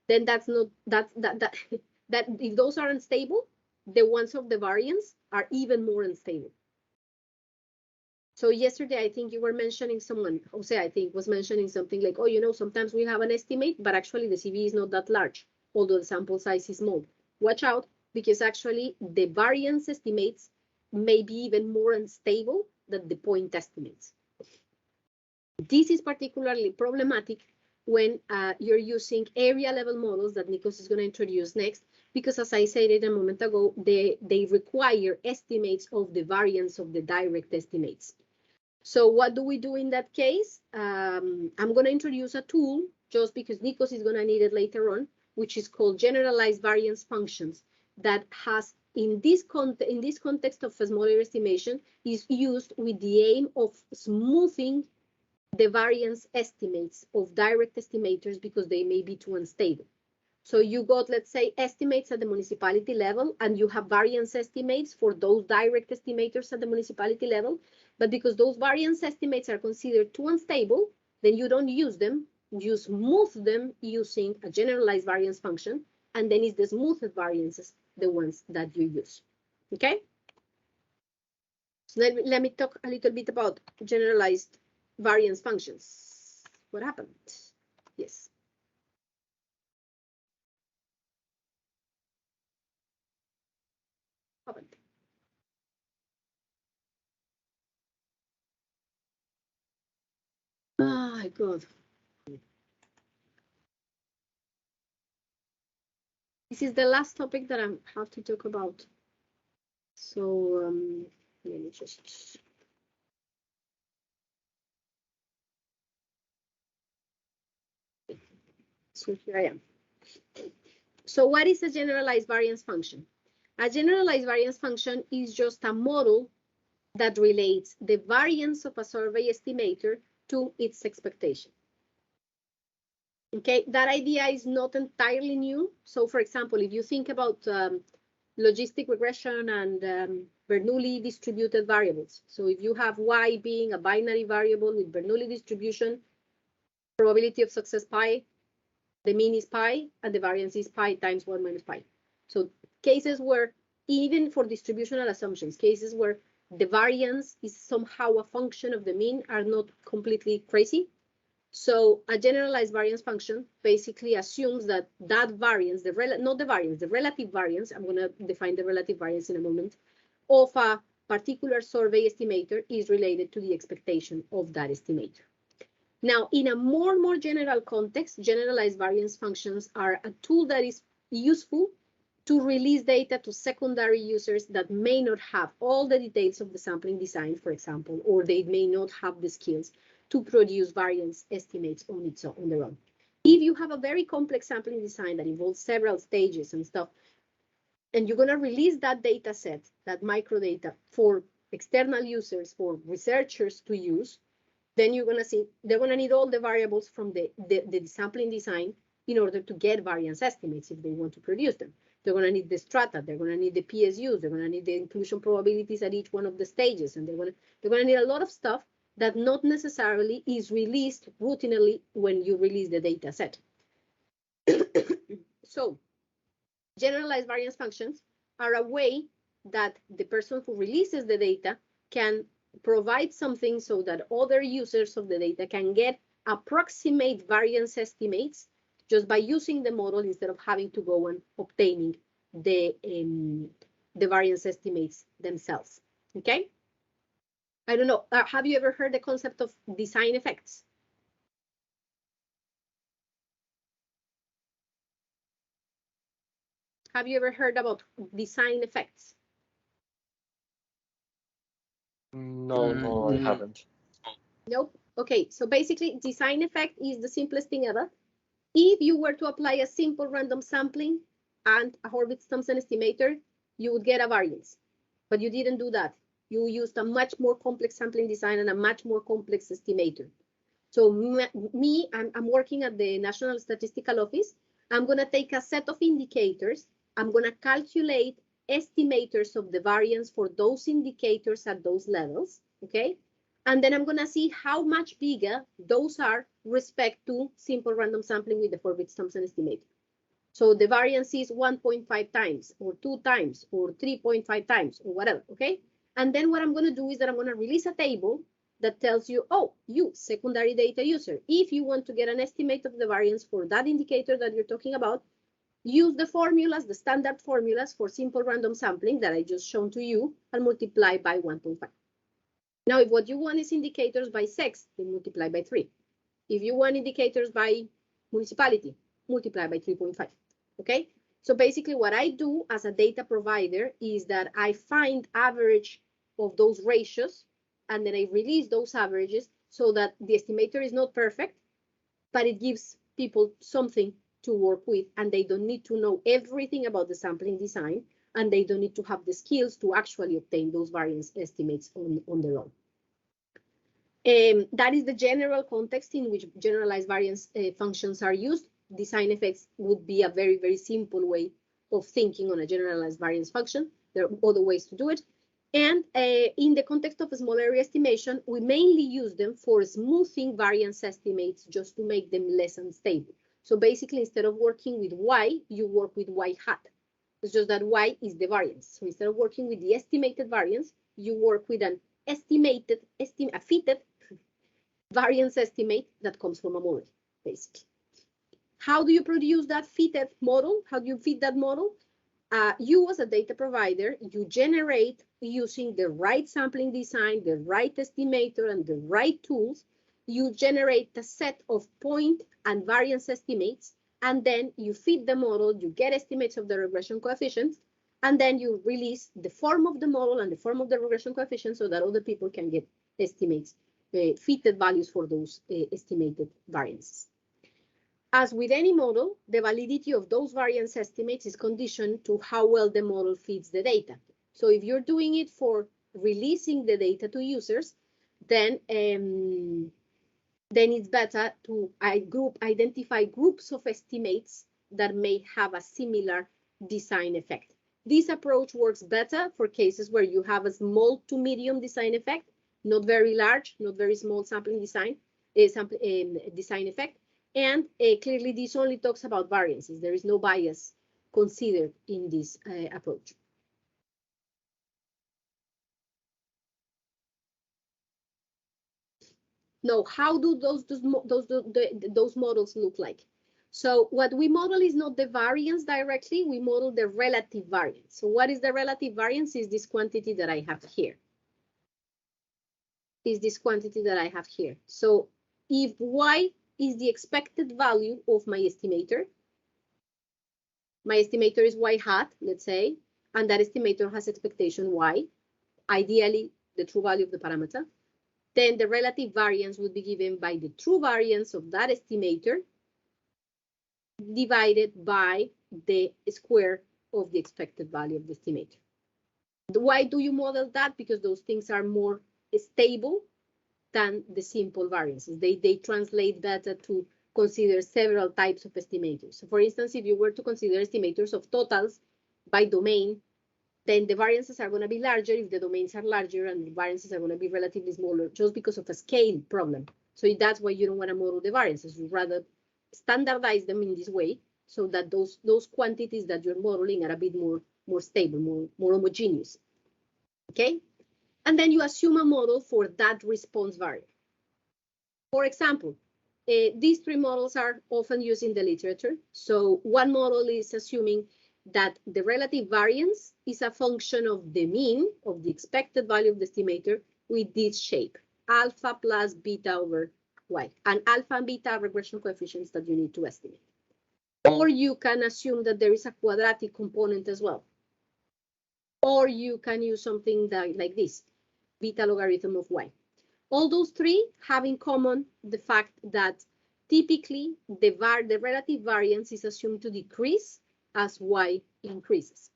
then that's not that if those are unstable, the ones of the variance are even more unstable. So yesterday, I think you were mentioning someone, Jose, I think, was mentioning something like, oh, you know, sometimes we have an estimate, but actually the CV is not that large, although the sample size is small. Watch out, because actually the variance estimates may be even more unstable than the point estimates. This is particularly problematic when you're using area level models that Nikos is going to introduce next, because as I said a moment ago, they require estimates of the variance of the direct estimates. So what do we do in that case? I'm going to introduce a tool just because Nikos is going to need it later on, which is called Generalized Variance Functions, that has, in this context of a smaller estimation, is used with the aim of smoothing the variance estimates of direct estimators because they may be too unstable. So you got, let's say, estimates at the municipality level, and you have variance estimates for those direct estimators at the municipality level. But because those variance estimates are considered too unstable, then you don't use them. You smooth them using a generalized variance function, and then it's the smoothed variances, the ones that you use. Okay? So let me talk a little bit about generalized variance functions. What happened? Yes. Happened. Oh my God. This is the last topic that I have to talk about. So let me just. So here I am. So what is a generalized variance function? A generalized variance function is just a model that relates the variance of a survey estimator to its expectation. Okay, that idea is not entirely new. So for example, if you think about logistic regression and Bernoulli distributed variables. So if you have y being a binary variable with Bernoulli distribution, probability of success pi, the mean is pi, and the variance is pi times 1 minus pi. So cases where, even for distributional assumptions, cases where the variance is somehow a function of the mean are not completely crazy. So a generalized variance function basically assumes that that variance, the relative variance, I'm going to define the relative variance in a moment, of a particular survey estimator is related to the expectation of that estimator. Now, in a more general context, generalized variance functions are a tool that is useful to release data to secondary users that may not have all the details of the sampling design, for example, or they may not have the skills to produce variance estimates on their own. If you have a very complex sampling design that involves several stages and stuff, and you're going to release that data set, that microdata, for external users, for researchers to use, then you're going to see they're going to need all the variables from the sampling design in order to get variance estimates if they want to produce them. They're going to need the strata, they're going to need the PSUs, they're going to need the inclusion probabilities at each one of the stages, and they're going to need a lot of stuff that not necessarily is released routinely when you release the data set. So generalized variance functions are a way that the person who releases the data can provide something so that other users of the data can get approximate variance estimates just by using the model instead of having to go and obtaining the variance estimates themselves. Okay? I don't know. Have you ever heard the concept of design effects? Have you ever heard about design effects? No, I haven't. Nope. Okay, so basically design effect is the simplest thing ever. If you were to apply a simple random sampling and a Horvitz-Thompson estimator, you would get a variance. But you didn't do that. You used a much more complex sampling design and a much more complex estimator. So I'm working at the National Statistical Office. I'm going to take a set of indicators. I'm going to calculate estimators of the variance for those indicators at those levels, okay? And then I'm going to see how much bigger those are respect to simple random sampling with the Horvitz-Thompson estimator. So the variance is 1.5 times or 2 times or 3.5 times or whatever, okay? And then what I'm going to do is that I'm going to release a table that tells you, oh, you, secondary data user, if you want to get an estimate of the variance for that indicator that you're talking about, use the formulas, the standard formulas for simple random sampling that I just shown to you and multiply by 1.5. Now, if what you want is indicators by sex, then multiply by 3. If you want indicators by municipality, multiply by 3.5, okay? So basically what I do as a data provider is that I find average of those ratios and then I release those averages so that the estimator is not perfect, but it gives people something to work with and they don't need to know everything about the sampling design and they don't need to have the skills to actually obtain those variance estimates on their own. That is the general context in which generalized variance functions are used. Design effects would be a very, very simple way of thinking on a generalized variance function. There are other ways to do it. And in the context of small area estimation, we mainly use them for smoothing variance estimates just to make them less unstable. So basically, instead of working with y, you work with y hat. It's just that y is the variance. So instead of working with the estimated variance, you work with an a fitted variance estimate that comes from a model, basically. How do you produce that fitted model? How do you fit that model? You as a data provider, you generate using the right sampling design, the right estimator, and the right tools, you generate a set of point and variance estimates, and then you feed the model, you get estimates of the regression coefficients, and then you release the form of the model and the form of the regression coefficients so that other people can get estimates, fitted values for those estimated variances. As with any model, the validity of those variance estimates is conditioned to how well the model feeds the data. So if you're doing it for releasing the data to users, then it's better to identify groups of estimates that may have a similar design effect. This approach works better for cases where you have a small to medium design effect, not very large, not very small sampling design, design effect. And clearly, this only talks about variances. There is no bias considered in this approach. Now, how do those models look like? So what we model is not the variance directly, we model the relative variance. So what is the relative variance? Is this quantity that I have here. Is this quantity that I have here. So if y is the expected value of my estimator is y hat, let's say, and that estimator has expectation y, ideally the true value of the parameter, then the relative variance would be given by the true variance of that estimator divided by the square of the expected value of the estimator. Why do you model that? Because those things are more stable than the simple variances. They translate better to consider several types of estimators. So for instance, if you were to consider estimators of totals by domain, then the variances are going to be larger if the domains are larger, and the variances are going to be relatively smaller just because of a scale problem. So that's why you don't want to model the variances. You rather standardize them in this way so that those quantities that you're modeling are a bit more stable, more homogeneous. Okay? And then you assume a model for that response variable. For example, these three models are often used in the literature. So one model is assuming that the relative variance is a function of the mean of the expected value of the estimator with this shape, alpha plus beta over y, and alpha and beta are regression coefficients that you need to estimate. Or you can assume that there is a quadratic component as well. Or you can use something like this, beta logarithm of y. All those three have in common the fact that typically the relative variance is assumed to decrease as y increases.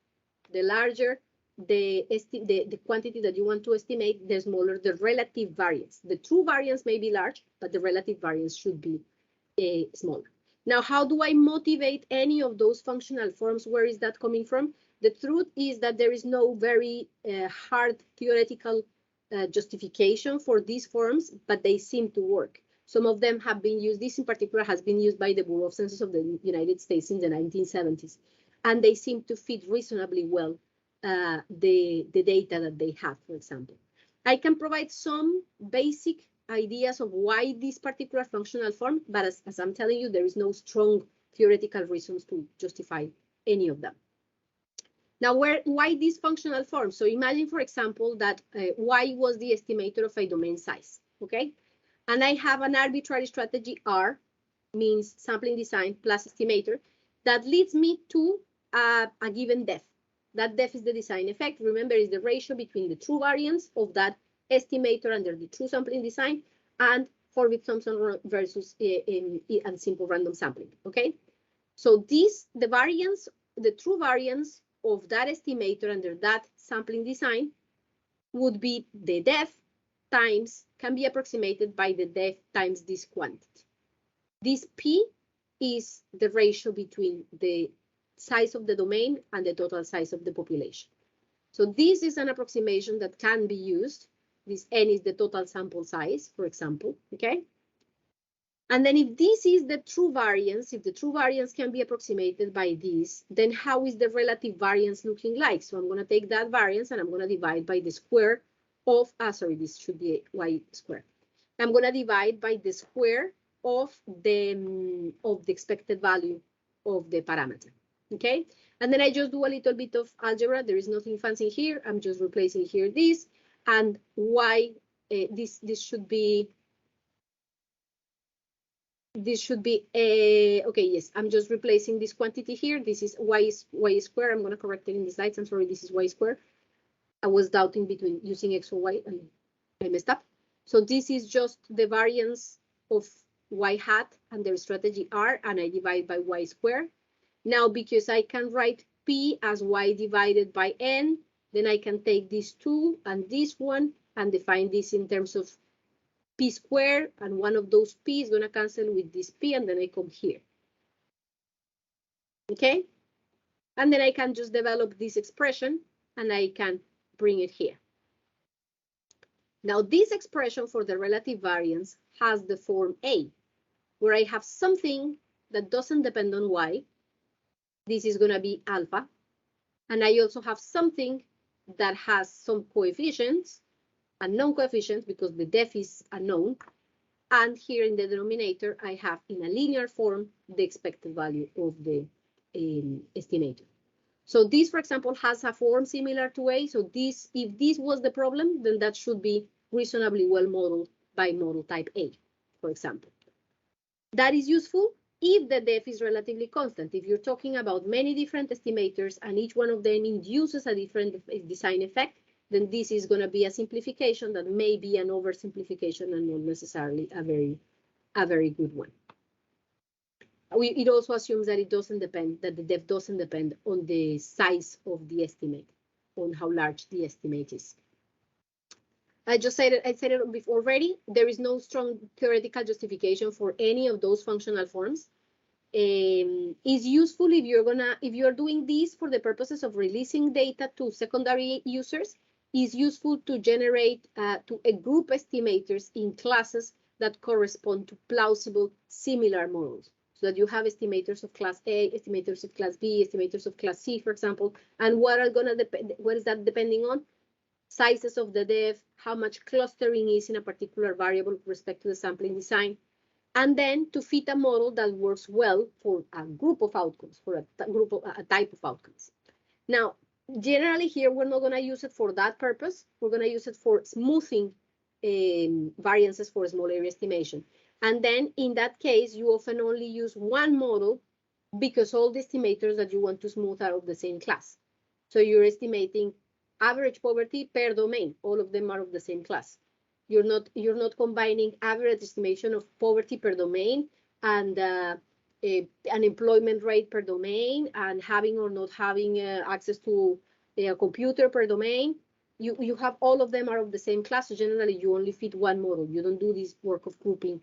The larger the quantity that you want to estimate, the smaller the relative variance. The true variance may be large, but the relative variance should be smaller. Now, how do I motivate any of those functional forms? Where is that coming from? The truth is that there is no very hard theoretical justification for these forms, but they seem to work. Some of them have been used. This in particular has been used by the Bureau of Census of the United States in the 1970s, and they seem to fit reasonably well the data that they have, for example. I can provide some basic ideas of why this particular functional form, but as I'm telling you, there is no strong theoretical reasons to justify any of them. Now, why this functional form? So imagine, for example, that y was the estimator of a domain size, okay? And I have an arbitrary strategy R, means sampling design plus estimator, that leads me to a given depth. That depth is the design effect. Remember, is the ratio between the true variance of that estimator under the true sampling design and Horvitz-Thompson versus and simple random sampling, okay? So the variance, the true variance of that estimator under that sampling design would be the depth times, can be approximated by the depth times this quantity. This P is the ratio between the size of the domain and the total size of the population. So this is an approximation that can be used. This N is the total sample size, for example, okay? And then if this is the true variance, if the true variance can be approximated by this, then how is the relative variance looking like? So I'm going to take that variance and I'm going to divide by the square of, sorry, this should be y squared. I'm going to divide by the square of the expected value of the parameter, okay? And then I just do a little bit of algebra. There is nothing fancy here. I'm just replacing here this and y, this should be, okay, yes, I'm just replacing this quantity here. This is y squared. I'm going to correct it in the slides. I'm sorry, this is y squared. I was doubting between using x or y and I messed up. So this is just the variance of y hat and their strategy R, and I divide by y squared. Now, because I can write P as y divided by N, then I can take these two and this one and define this in terms of P squared, and one of those P is going to cancel with this P, and then I come here. Okay? And then I can just develop this expression, and I can bring it here. Now, this expression for the relative variance has the form A, where I have something that doesn't depend on y. This is going to be alpha. And I also have something that has some coefficients, unknown coefficients, because the depth is unknown. And here in the denominator, I have in a linear form the expected value of the estimator. So this, for example, has a form similar to A. So this, if this was the problem, then that should be reasonably well modeled by model type A, for example. That is useful if the depth is relatively constant. If you're talking about many different estimators and each one of them induces a different design effect, then this is going to be a simplification that may be an oversimplification and not necessarily a very good one. It also assumes that it doesn't depend, that the depth doesn't depend on the size of the estimate, on how large the estimate is. I said it before already. There is no strong theoretical justification for any of those functional forms. is useful if you're doing this for the purposes of releasing data to secondary users. Is useful to generate to a group estimators in classes that correspond to plausible similar models, so that you have estimators of class A, estimators of class B, estimators of class C, for example. And what is that depending on? Sizes of the depth, how much clustering is in a particular variable with respect to the sampling design, and then to fit a model that works well for a group of outcomes, for a type of outcomes. Now, generally here, we're not going to use it for that purpose. We're going to use it for smoothing variances for small area estimation. And then in that case, you often only use one model because all the estimators that you want to smooth are of the same class. So you're estimating average poverty per domain. All of them are of the same class. You're not combining average estimation of poverty per domain and unemployment rate per domain and having or not having access to a computer per domain. You have all of them are of the same class. So generally, you only fit one model. You don't do this work of grouping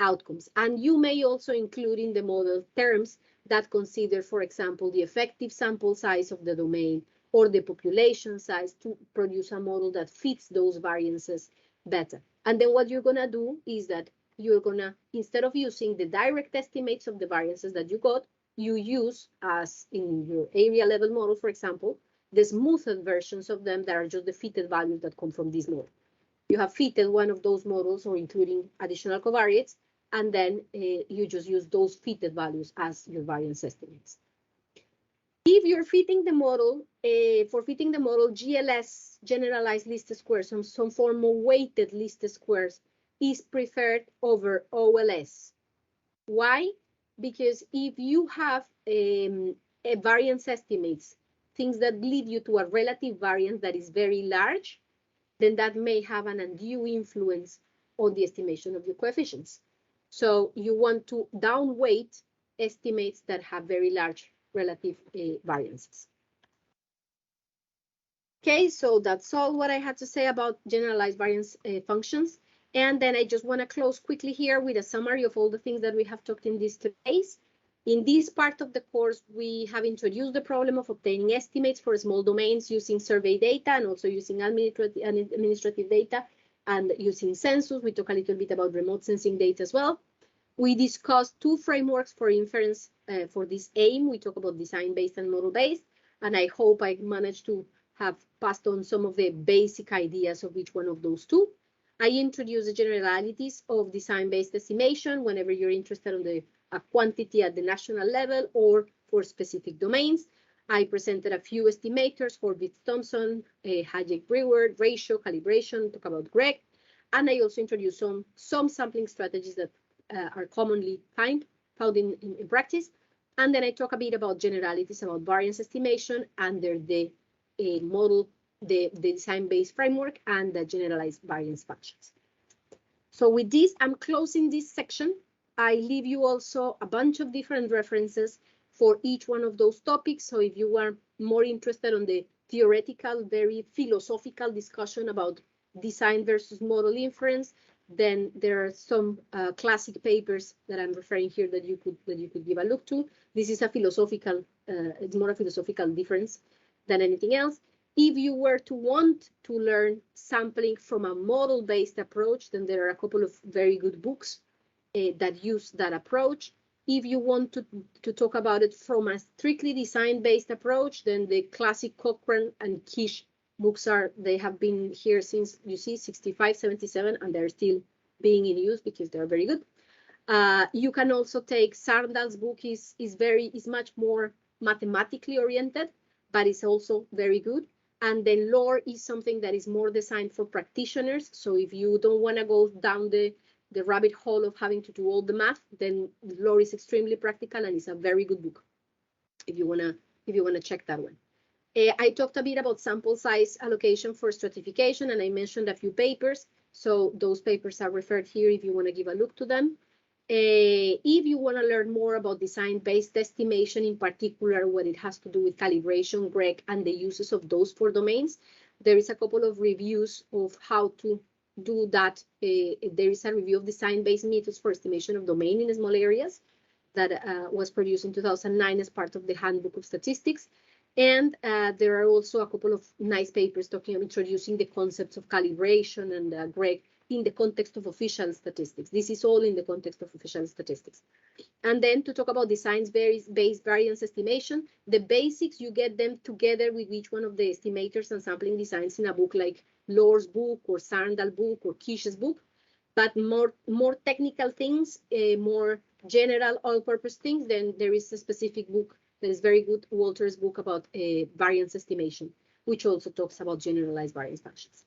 outcomes. And you may also include in the model terms that consider, for example, the effective sample size of the domain or the population size to produce a model that fits those variances better. And then what you're going to do is that you're going to, instead of using the direct estimates of the variances that you got, you use, as in your area level model, for example, the smoothed versions of them that are just the fitted values that come from this model. You have fitted one of those models or including additional covariates, and then you just use those fitted values as your variance estimates. If you're fitting the model, for fitting the model, GLS, generalized least squares, some form of weighted least squares is preferred over OLS. Why? Because if you have a variance estimates, things that lead you to a relative variance that is very large, then that may have an undue influence on the estimation of your coefficients. So you want to downweight estimates that have very large relative variances. Okay, so that's all what I had to say about generalized variance functions. And then I just want to close quickly here with a summary of all the things that we have talked in these 2 days. In this part of the course, we have introduced the problem of obtaining estimates for small domains using survey data and also using administrative data and using census. We talk a little bit about remote sensing data as well. We discussed 2 frameworks for inference for this aim. We talk about design-based and model-based, and I hope I managed to have passed on some of the basic ideas of each one of those 2. I introduced the generalities of design-based estimation whenever you're interested in a quantity at the national level or for specific domains. I presented a few estimators for Witts-Thompson, Hayek-Brewer, ratio, calibration, talk about GREG, and I also introduced some sampling strategies that are commonly found in practice. And then I talk a bit about generalities, about variance estimation under the model, the design-based framework and the generalized variance functions. So with this, I'm closing this section. I leave you also a bunch of different references for each one of those topics. So if you are more interested on the theoretical, very philosophical discussion about design versus model inference, then there are some classic papers that I'm referring here that you could give a look to. This is a philosophical, it's more a philosophical difference than anything else. If you were to want to learn sampling from a model-based approach, then there are a couple of very good books that use that approach. If you want to talk about it from a strictly design-based approach, then the classic Cochrane and Kish books they have been here since, you see, 65, 77, and they're still being in use because they're very good. You can also take Sarndal's book, is much more mathematically oriented, but it's also very good. And then LORE is something that is more designed for practitioners. So if you don't want to go down the rabbit hole of having to do all the math, then LORE is extremely practical and it's a very good book if you wanna check that one. I talked a bit about sample size allocation for stratification, and I mentioned a few papers. So those papers are referred here if you want to give a look to them. If you want to learn more about design-based estimation, in particular what it has to do with calibration, GREG, and the uses of those 4 domains, there is a couple of reviews of how to do that. There is a review of design-based methods for estimation of domain in small areas. that was produced in 2009 as part of the Handbook of Statistics. And there are also a couple of nice papers talking about introducing the concepts of calibration and GREG in the context of official statistics. This is all in the context of official statistics. And then to talk about design-based variance estimation, the basics, you get them together with each one of the estimators and sampling designs in a book like Lohr's book or Sarndal book or Kish's book. But more technical things, more general all-purpose things, then there is a specific book that is very good, Walter's book about variance estimation, which also talks about generalized variance functions.